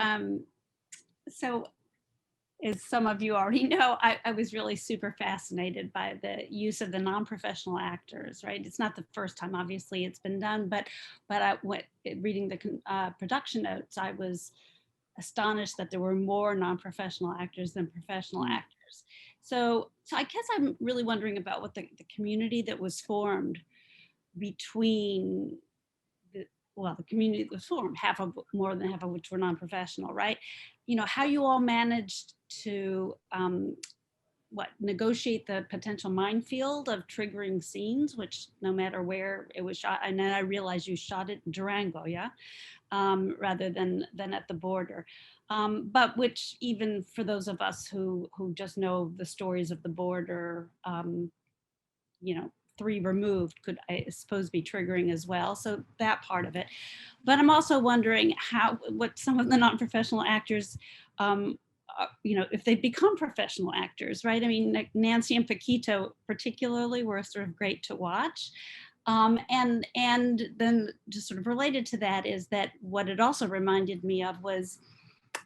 as some of you already know, I was really super fascinated by the use of the non-professional actors, right? It's not the first time, obviously, it's been done, but reading the production notes, I was astonished that there were more non-professional actors than professional actors. So I guess I'm really wondering about what the community that was formed between the community that was formed, more than half of which were non-professional, right? You know, how you all managed to negotiate the potential minefield of triggering scenes, which no matter where it was shot, and then I realized you shot it in Durango, yeah, rather than at the border. But which, even for those of us who just know the stories of the border, you know, 3 removed, could, I suppose, be triggering as well. So that part of it. But I'm also wondering what some of the non-professional actors, you know, if they become professional actors, right? I mean, like Nancy and Paquito particularly were sort of great to watch. And then just sort of related to that is that what it also reminded me of was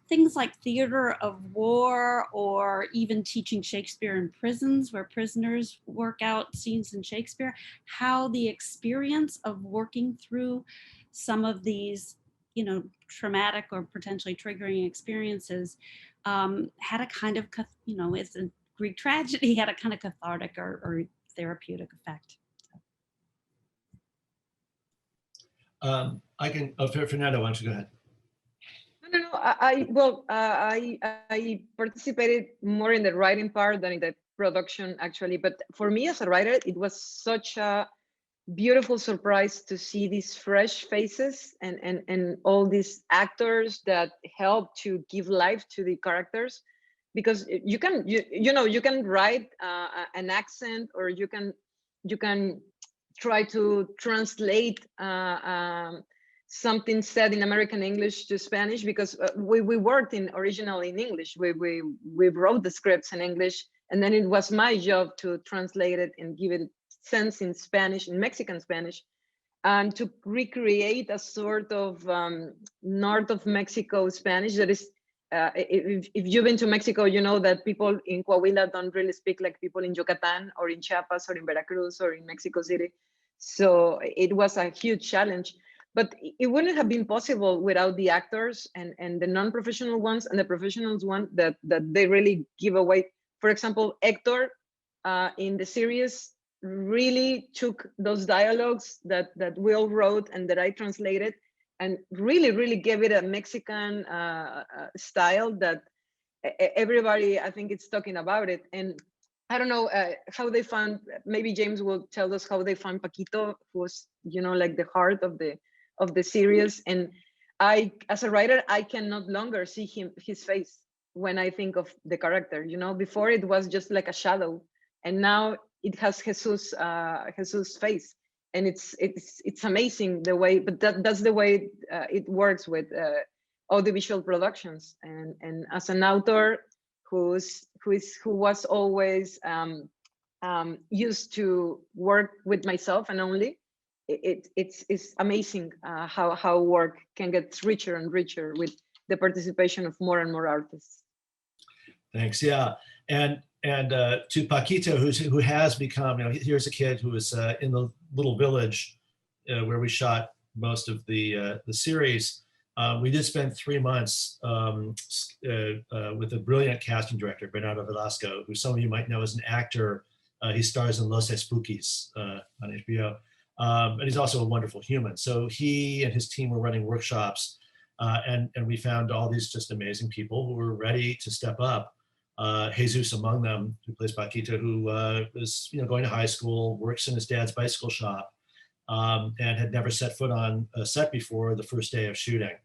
things like theater of war, or even teaching Shakespeare in prisons where prisoners work out scenes in Shakespeare, how the experience of working through some of these, you know, traumatic or potentially triggering experiences had a kind of, you know, it's a Greek tragedy, had a kind of cathartic or therapeutic effect. I can, Fernanda, why don't you go ahead? No. I participated more in the writing part than in the production, actually. But for me as a writer, it was such a beautiful surprise to see these fresh faces and all these actors that help to give life to the characters, because you can write an accent, or you can try to translate something said in American English to Spanish, because we worked originally in English. We wrote the scripts in English, and then it was my job to translate it and give it sense in Spanish, in Mexican Spanish, and to recreate a sort of north of Mexico Spanish that is, if you've been to Mexico, you know that people in Coahuila don't really speak like people in Yucatan or in Chiapas or in Veracruz or in Mexico City. So it was a huge challenge, but it wouldn't have been possible without the actors and the non-professional ones and the professionals one that they really give away. For example, Hector in the series really took those dialogues that Will wrote and that I translated, and really gave it a Mexican style that everybody, I think, it's talking about it. And I don't know how they found, maybe James will tell us how they found Paquito, who was, you know, like the heart of the series. And I, as a writer, I can no longer see his face when I think of the character. You know, before it was just like a shadow, and now it has Jesus' face, and it's amazing the way. But that's the way it works with audiovisual productions. And as an author who was always used to work with myself and only, it's amazing how work can get richer and richer with the participation of more and more artists. Thanks. Yeah, and to Paquito, who has become, you know, here's a kid who was in the little village where we shot most of the series. We did spend 3 months with a brilliant casting director, Bernardo Velasco, who some of you might know as an actor. He stars in Los Espookies on HBO. And he's also a wonderful human. So he and his team were running workshops, and we found all these just amazing people who were ready to step up. Jesus among them, who plays Paquito, who was, you know, going to high school, works in his dad's bicycle shop, and had never set foot on a set before the first day of shooting,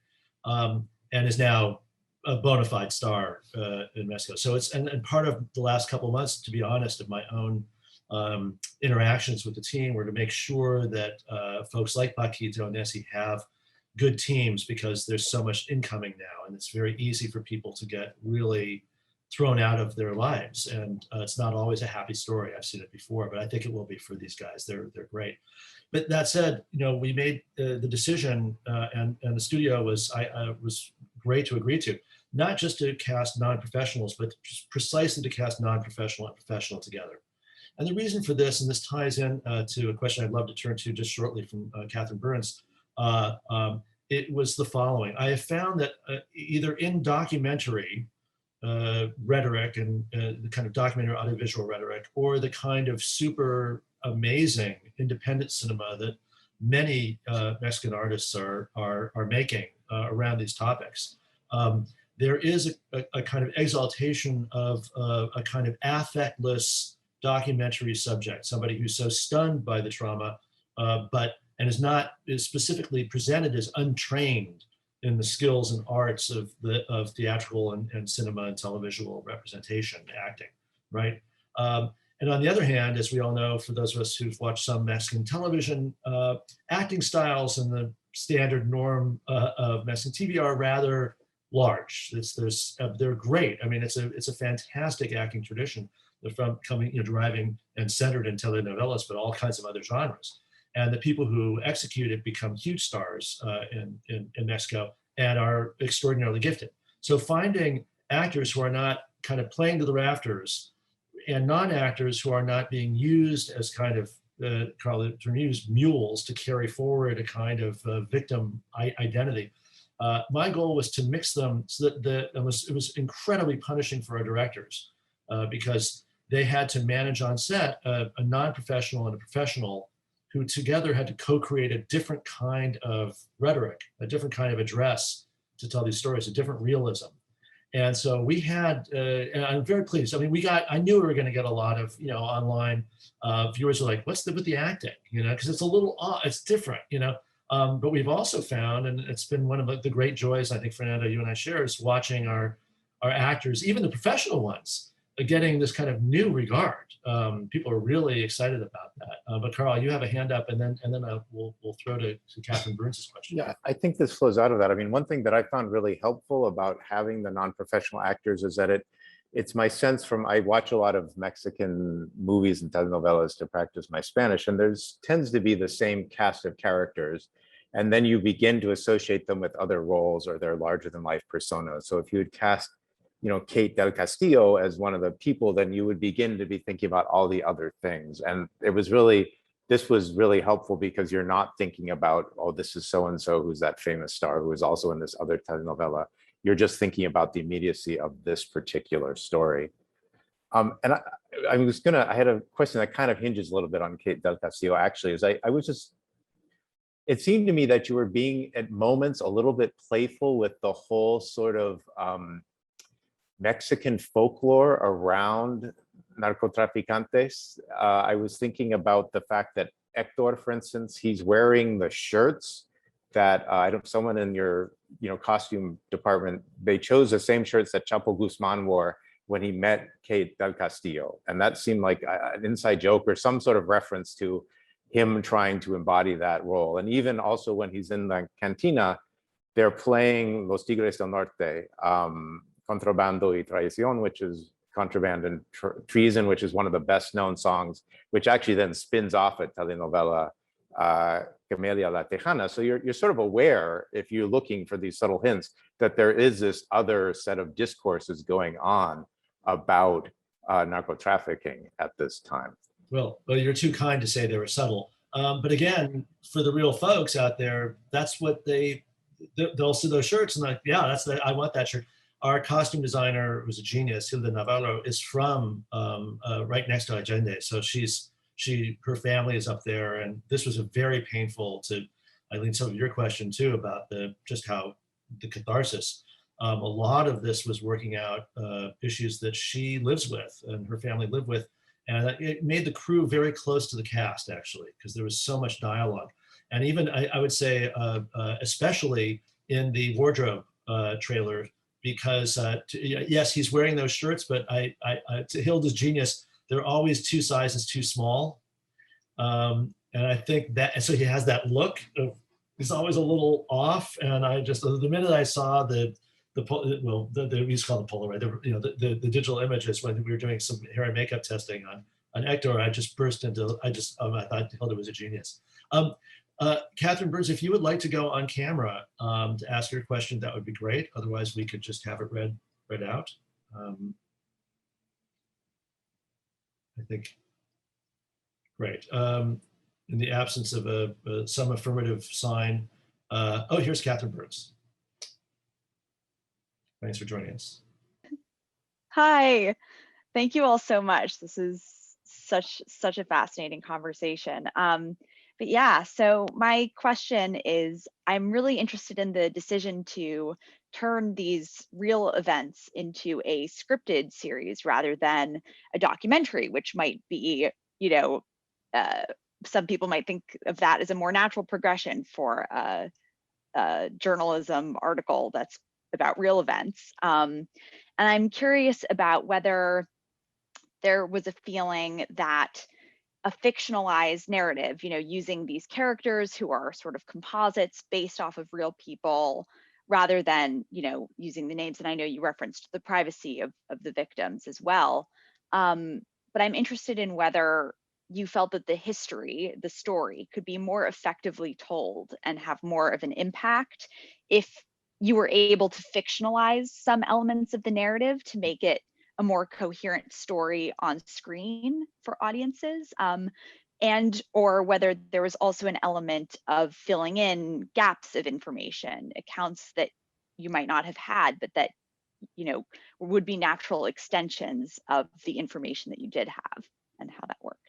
and is now a bona fide star in Mexico. So it's, and part of the last couple of months, to be honest, of my own interactions with the team were to make sure that folks like Paquito and Nessie have good teams, because there's so much incoming now, and it's very easy for people to get really thrown out of their lives, and it's not always a happy story. I've seen it before, but I think it will be for these guys. They're great. But that said, you know, we made the decision, and the studio was great to agree to, not just to cast non-professionals, but just precisely to cast non-professional and professional together. And the reason for this, and this ties in to a question I'd love to turn to just shortly from Catherine Burns, it was the following. I have found that either in documentary rhetoric and the kind of documentary audiovisual rhetoric, or the kind of super amazing independent cinema that many Mexican artists are making around these topics. There is a kind of exaltation of a kind of affectless documentary subject, somebody who's so stunned by the trauma, is specifically presented as untrained in the skills and arts of theatrical and cinema and televisual representation, acting, right? And on the other hand, as we all know, for those of us who've watched some Mexican television, acting styles and the standard norm of Mexican TV are rather large. They're great. I mean, it's a fantastic acting tradition from deriving and centered in telenovelas, but all kinds of other genres. And the people who execute it become huge stars in Mexico and are extraordinarily gifted. So finding actors who are not kind of playing to the rafters and non-actors who are not being used as kind of, Karl used mules to carry forward a kind of victim identity. My goal was to mix them so that it was incredibly punishing for our directors because they had to manage on set a non-professional and a professional who together had to co-create a different kind of rhetoric, a different kind of address to tell these stories, a different realism. And so we had, and I'm very pleased. I mean, I knew we were going to get a lot of, online viewers are like, what's with the acting, because it's a little odd, it's different, but we've also found, and it's been one of the great joys, I think, Fernanda, you and I share, is watching our actors, even the professional ones, getting this kind of new regard. People are really excited about that. But Karl, you have a hand up, and then we'll throw to Catherine Burns' question. Yeah, I think this flows out of that. I mean, one thing that I found really helpful about having the non-professional actors is that it's my sense I watch a lot of Mexican movies and telenovelas to practice my Spanish, and tends to be the same cast of characters. And then you begin to associate them with other roles or their larger than life personas. So if you would cast Kate del Castillo as one of the people, then you would begin to be thinking about all the other things. And this was really helpful because you're not thinking about, oh, this is so-and-so who's that famous star who is also in this other telenovela. You're just thinking about the immediacy of this particular story. And I had a question that kind of hinges a little bit on Kate del Castillo, actually, it seemed to me that you were being at moments a little bit playful with the whole sort of Mexican folklore around narcotraficantes. I was thinking about the fact that Hector, for instance, he's wearing the shirts that someone in your costume department, they chose the same shirts that Chapo Guzman wore when he met Kate del Castillo. And that seemed like an inside joke or some sort of reference to him trying to embody that role. And even also when he's in the cantina, they're playing Los Tigres del Norte, Contrabando y Traición, which is contraband and treason, which is one of the best known songs, which actually then spins off a telenovela, Camelia La Tejana. So you're sort of aware, if you're looking for these subtle hints, that there is this other set of discourses going on about narco trafficking at this time. Well, you're too kind to say they were subtle. But again, for the real folks out there, that's what they'll see those shirts and like, yeah, I want that shirt. Our costume designer, who's a genius, Hilda Navarro, is from right next to Allende. So her family is up there, and this was a very painful I think some of your question too about just how the catharsis. A lot of this was working out issues that she lives with and her family lived with, and it made the crew very close to the cast actually, because there was so much dialogue, and even I would say especially in the wardrobe trailer. Because yes, he's wearing those shirts, but to Hilda's genius, they're always 2 sizes too small, and I think that, and so he has that look of he's always a little off. And the minute I saw we used to call it Polaroid, the digital images when we were doing some hair and makeup testing on Hector, I just burst into I thought Hilda was a genius. Catherine Burns, if you would like to go on camera to ask your question, that would be great. Otherwise, we could just have it read out. I think, great. In the absence of some affirmative sign, here's Catherine Burns. Thanks for joining us. Hi, thank you all so much. This is such a fascinating conversation. But yeah, so my question is, I'm really interested in the decision to turn these real events into a scripted series rather than a documentary, which might be, you know, some people might think of that as a more natural progression for a journalism article that's about real events. And I'm curious about whether there was a feeling that a fictionalized narrative, you know, using these characters who are sort of composites based off of real people, rather than, you know, using the names. And I know you referenced the privacy of the victims as well. But I'm interested in whether you felt that the history, the story, could be more effectively told and have more of an impact if you were able to fictionalize some elements of the narrative to make it a more coherent story on screen for audiences, and or whether there was also an element of filling in gaps of information, accounts that you might not have had, but that, you know, would be natural extensions of the information that you did have, and how that worked.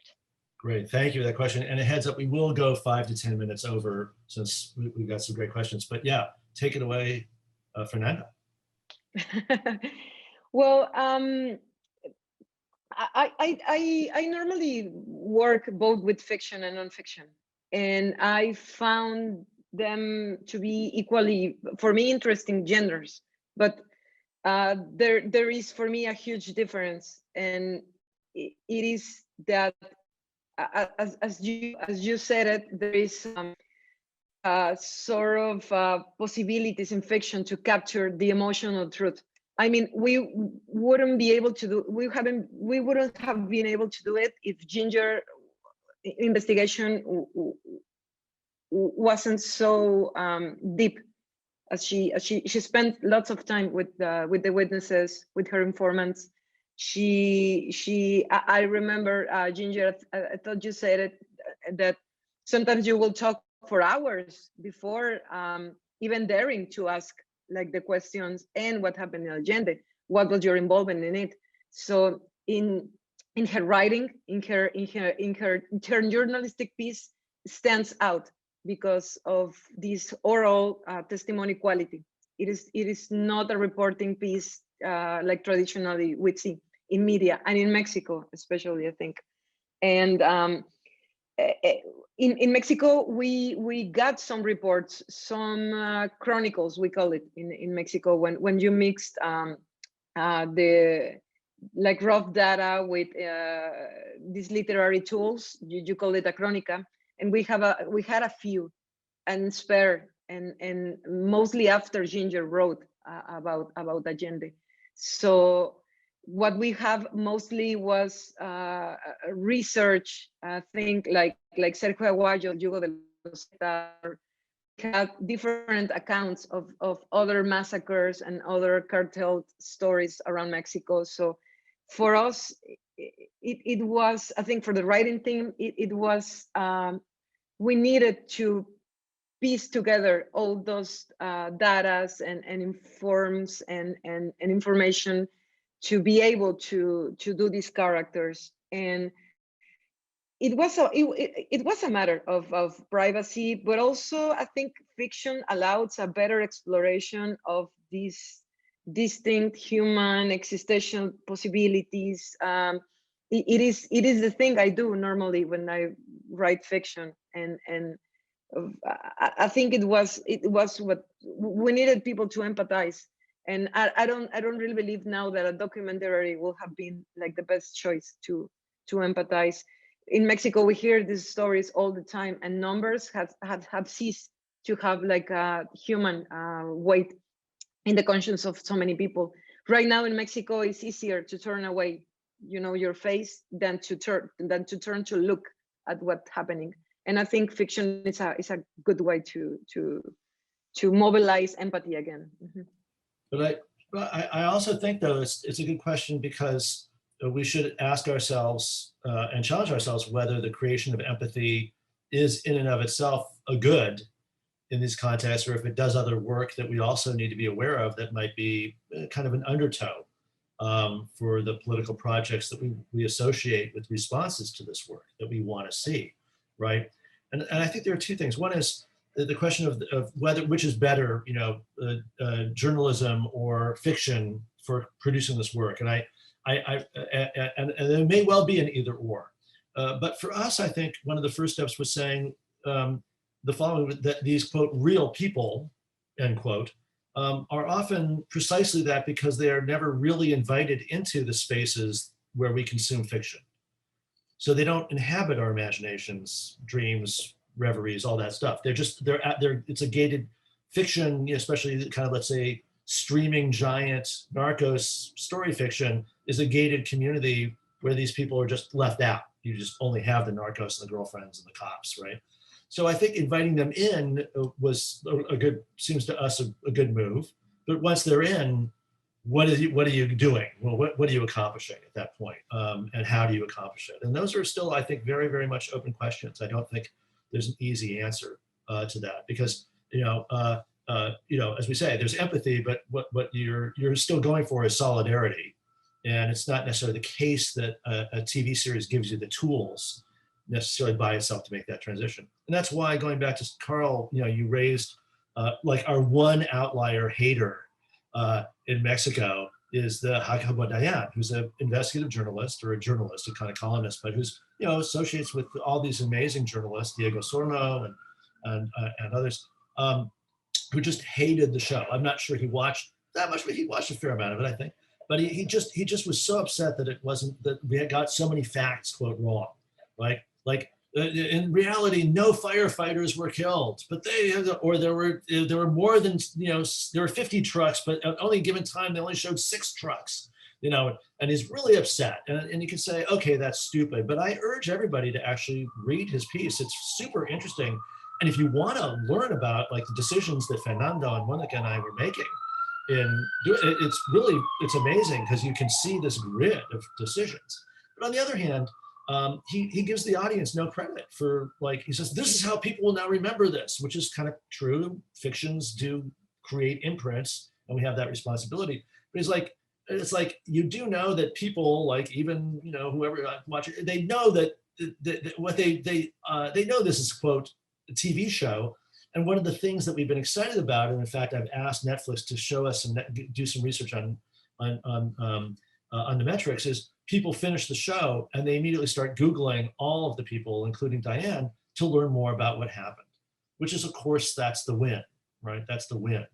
Great, thank you for that question. And a heads up, we will go 5 to 10 minutes over since we've got some great questions. But yeah, take it away, Fernanda. Well, I normally work both with fiction and nonfiction, and I found them to be equally, for me, interesting genres. But there is for me a huge difference, and it is that as you said it, there is sort of possibilities in fiction to capture the emotional truth. I mean, we wouldn't be able to do, we wouldn't have been able to do it if Ginger investigation wasn't so deep, as she spent lots of time with the witnesses, with her informants. I remember, Ginger, I thought you said it, that sometimes you will talk for hours before even daring to ask like the questions and what happened in Allende, what was your involvement in it. So in her writing, in her journalistic piece stands out because of this oral testimony quality. It is not a reporting piece like traditionally we see in media, and in Mexico especially, I think. And in Mexico, we got some reports, some chronicles, we call it in Mexico, when you mixed the like rough data with these literary tools, you call it a crónica, and we had a few and spare, and mostly after Ginger wrote about Allende. So what we have mostly was research, I think, like Sergio Aguayo, Yugo de los had different accounts of other massacres and other cartel stories around Mexico. So for us, it was, I think, for the writing team, it was, we needed to piece together all those datas and informs and information to be able to do these characters. And it was a matter of privacy, but also I think fiction allows a better exploration of these distinct human existential possibilities. It is the thing I do normally when I write fiction, and I think it was what we needed, people to empathize. And I don't really believe now that a documentary will have been like the best choice to empathize. In Mexico, we hear these stories all the time, and numbers have ceased to have like a human weight in the conscience of so many people. Right now in Mexico, it's easier to turn away, you know, your face than to turn to look at what's happening. And I think fiction is a good way to mobilize empathy again. Mm-hmm. But I also think, though, it's a good question, because we should ask ourselves and challenge ourselves whether the creation of empathy is in and of itself a good in these contexts, or if it does other work that we also need to be aware of that might be kind of an undertow for the political projects that we associate with responses to this work that we want to see, right? And I think there are two things. One is the question of whether, which is better, you know, journalism or fiction for producing this work. And and it may well be an either or. But for us, I think one of the first steps was saying the following, that these, quote, real people, end quote, are often precisely that because they are never really invited into the spaces where we consume fiction. So they don't inhabit our imaginations, dreams, reveries, all that stuff. It's a gated fiction, especially kind of, let's say, streaming giant Narcos story fiction is a gated community where these people are just left out. You just only have the Narcos and the girlfriends and the cops, right? So I think inviting them in was seems to us a good move. But once they're in, what are you doing? Well, what are you accomplishing at that point? And how do you accomplish it? And those are still, I think, very, very much open questions. I don't think there's an easy answer to that, because, as we say, there's empathy, but what you're still going for is solidarity. And it's not necessarily the case that a TV series gives you the tools necessarily by itself to make that transition. And that's why, going back to Karl, you raised like our one outlier hater in Mexico is the Jacoby, who's an investigative journalist, or a journalist, a kind of columnist, but who's associates with all these amazing journalists, Diego Sorno and others, who just hated the show. I'm not sure he watched that much, but he watched a fair amount of it, I think. But he just was so upset that it wasn't, that we had got so many facts, quote, wrong. Like in reality, no firefighters were killed, but there were more than, there were 50 trucks, but at only given time, they only showed 6 trucks, and he's really upset. And you can say, okay, that's stupid, but I urge everybody to actually read his piece. It's super interesting. And if you want to learn about like the decisions that Fernanda and Mónika and I were making, it's amazing, because you can see this grid of decisions. But on the other hand, he gives the audience no credit for, like, he says, this is how people will now remember this, which is kind of true. Fictions do create imprints, and we have that responsibility. But he's like, it's like, you do know that people, like, even, whoever watch it, they know that they know this is, quote, a TV show. And one of the things that we've been excited about, and in fact, I've asked Netflix to show us and do some research on the metrics, is people finish the show and they immediately start Googling all of the people, including Diane, to learn more about what happened, which is, of course, that's the win, right? That's the win,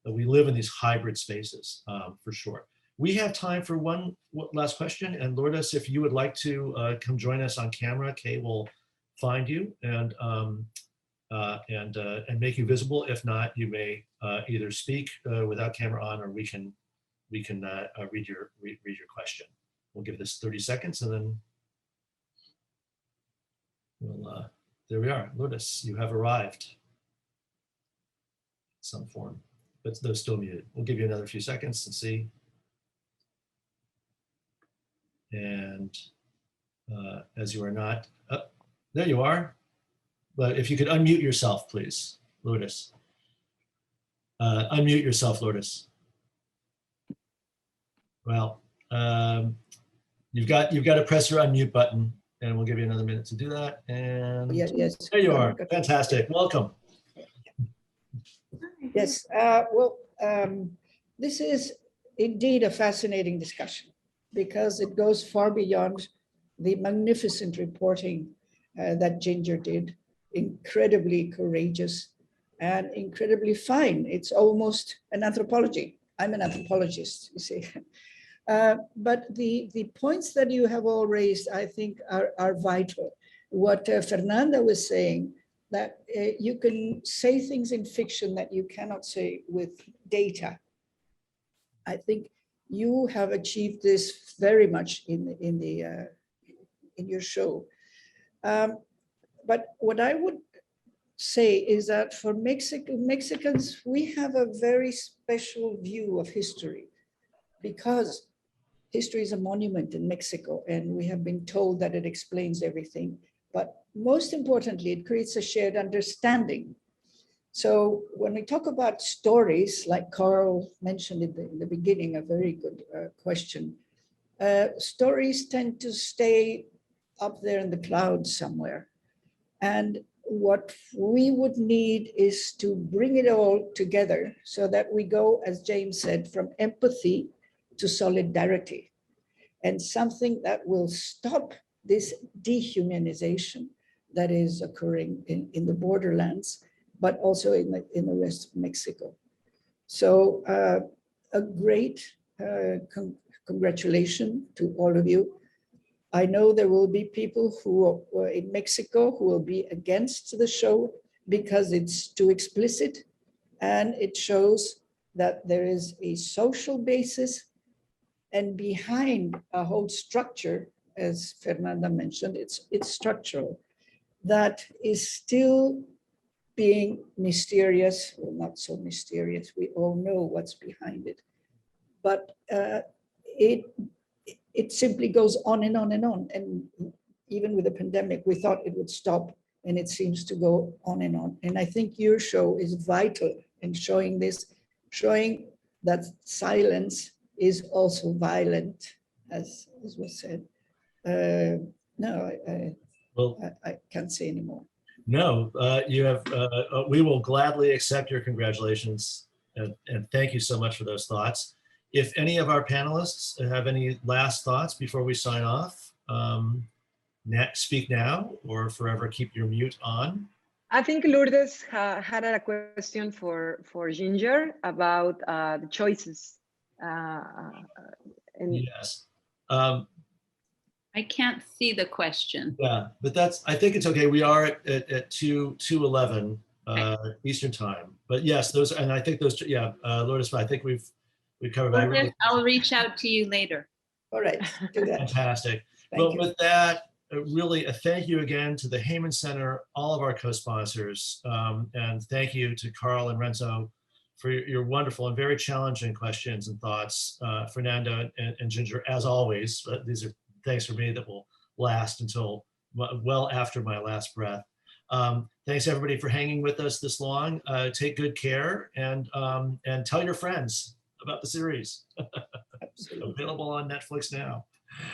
that we live in these hybrid spaces, for sure. We have time for one last question. And Lourdes, if you would like to come join us on camera, Kay will find you and make you visible. If not, you may either speak without camera on, or we can read your question. We'll give this 30 seconds, and then we'll, there we are. Lourdes, you have arrived in some form, but they're still muted. We'll give you another few seconds and see. And as you are not, there you are. But if you could unmute yourself, please, Lourdes. Unmute yourself, Lourdes. Well, you've got to press your unmute button, and we'll give you another minute to do that. And yes. There you are. Fantastic. Welcome. Yes. This is indeed a fascinating discussion, because it goes far beyond the magnificent reporting that Ginger did. Incredibly courageous and incredibly fine. It's almost an anthropology. I'm an anthropologist, you see. But the points that you have all raised, I think, are vital. What Fernanda was saying, that you can say things in fiction that you cannot say with data. I think you have achieved this very much in your show. But what I would say is that for Mexicans, we have a very special view of history, because history is a monument in Mexico, and we have been told that it explains everything. But most importantly, it creates a shared understanding. So when we talk about stories, like Karl mentioned in the beginning, a very good question, stories tend to stay up there in the clouds somewhere. And what we would need is to bring it all together so that we go, as James said, from empathy to solidarity, and something that will stop this dehumanization that is occurring in the borderlands, but also in the rest of Mexico. So a great congratulations to all of you. I know there will be people who are in Mexico who will be against the show because it's too explicit, and it shows that there is a social basis, and behind a whole structure, as Fernanda mentioned, it's structural, that is still being mysterious, well, not so mysterious, we all know what's behind it, but it simply goes on and on and on. And even with the pandemic, we thought it would stop, and it seems to go on and on. And I think your show is vital in showing this, showing that silence is also violent, as was said. I can't say anymore. No, you have. We will gladly accept your congratulations, and thank you so much for those thoughts. If any of our panelists have any last thoughts before we sign off, speak now or forever keep your mute on. I think Lourdes had a question for Ginger about the choices. Yes. I can't see the question. Yeah, but I think it's okay. We are at 2:11 Eastern time. But yes, those, and I think those, yeah, Lourdes, I think we've covered. Lourdes, I'll reach out to you later. All right, do that. Fantastic. Thank Well, you. with that, really a thank you again to the Heyman Center, all of our co-sponsors, and thank you to Karl and Renzo for your wonderful and very challenging questions and thoughts. Fernanda and Ginger, as always, these are thanks for me that will last until well after my last breath. Thanks everybody for hanging with us this long. Take good care, and tell your friends about the series. Available on Netflix now.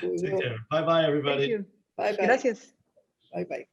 Take care. Bye-bye, everybody. Thank you. Bye-bye. Gracias. Bye-bye.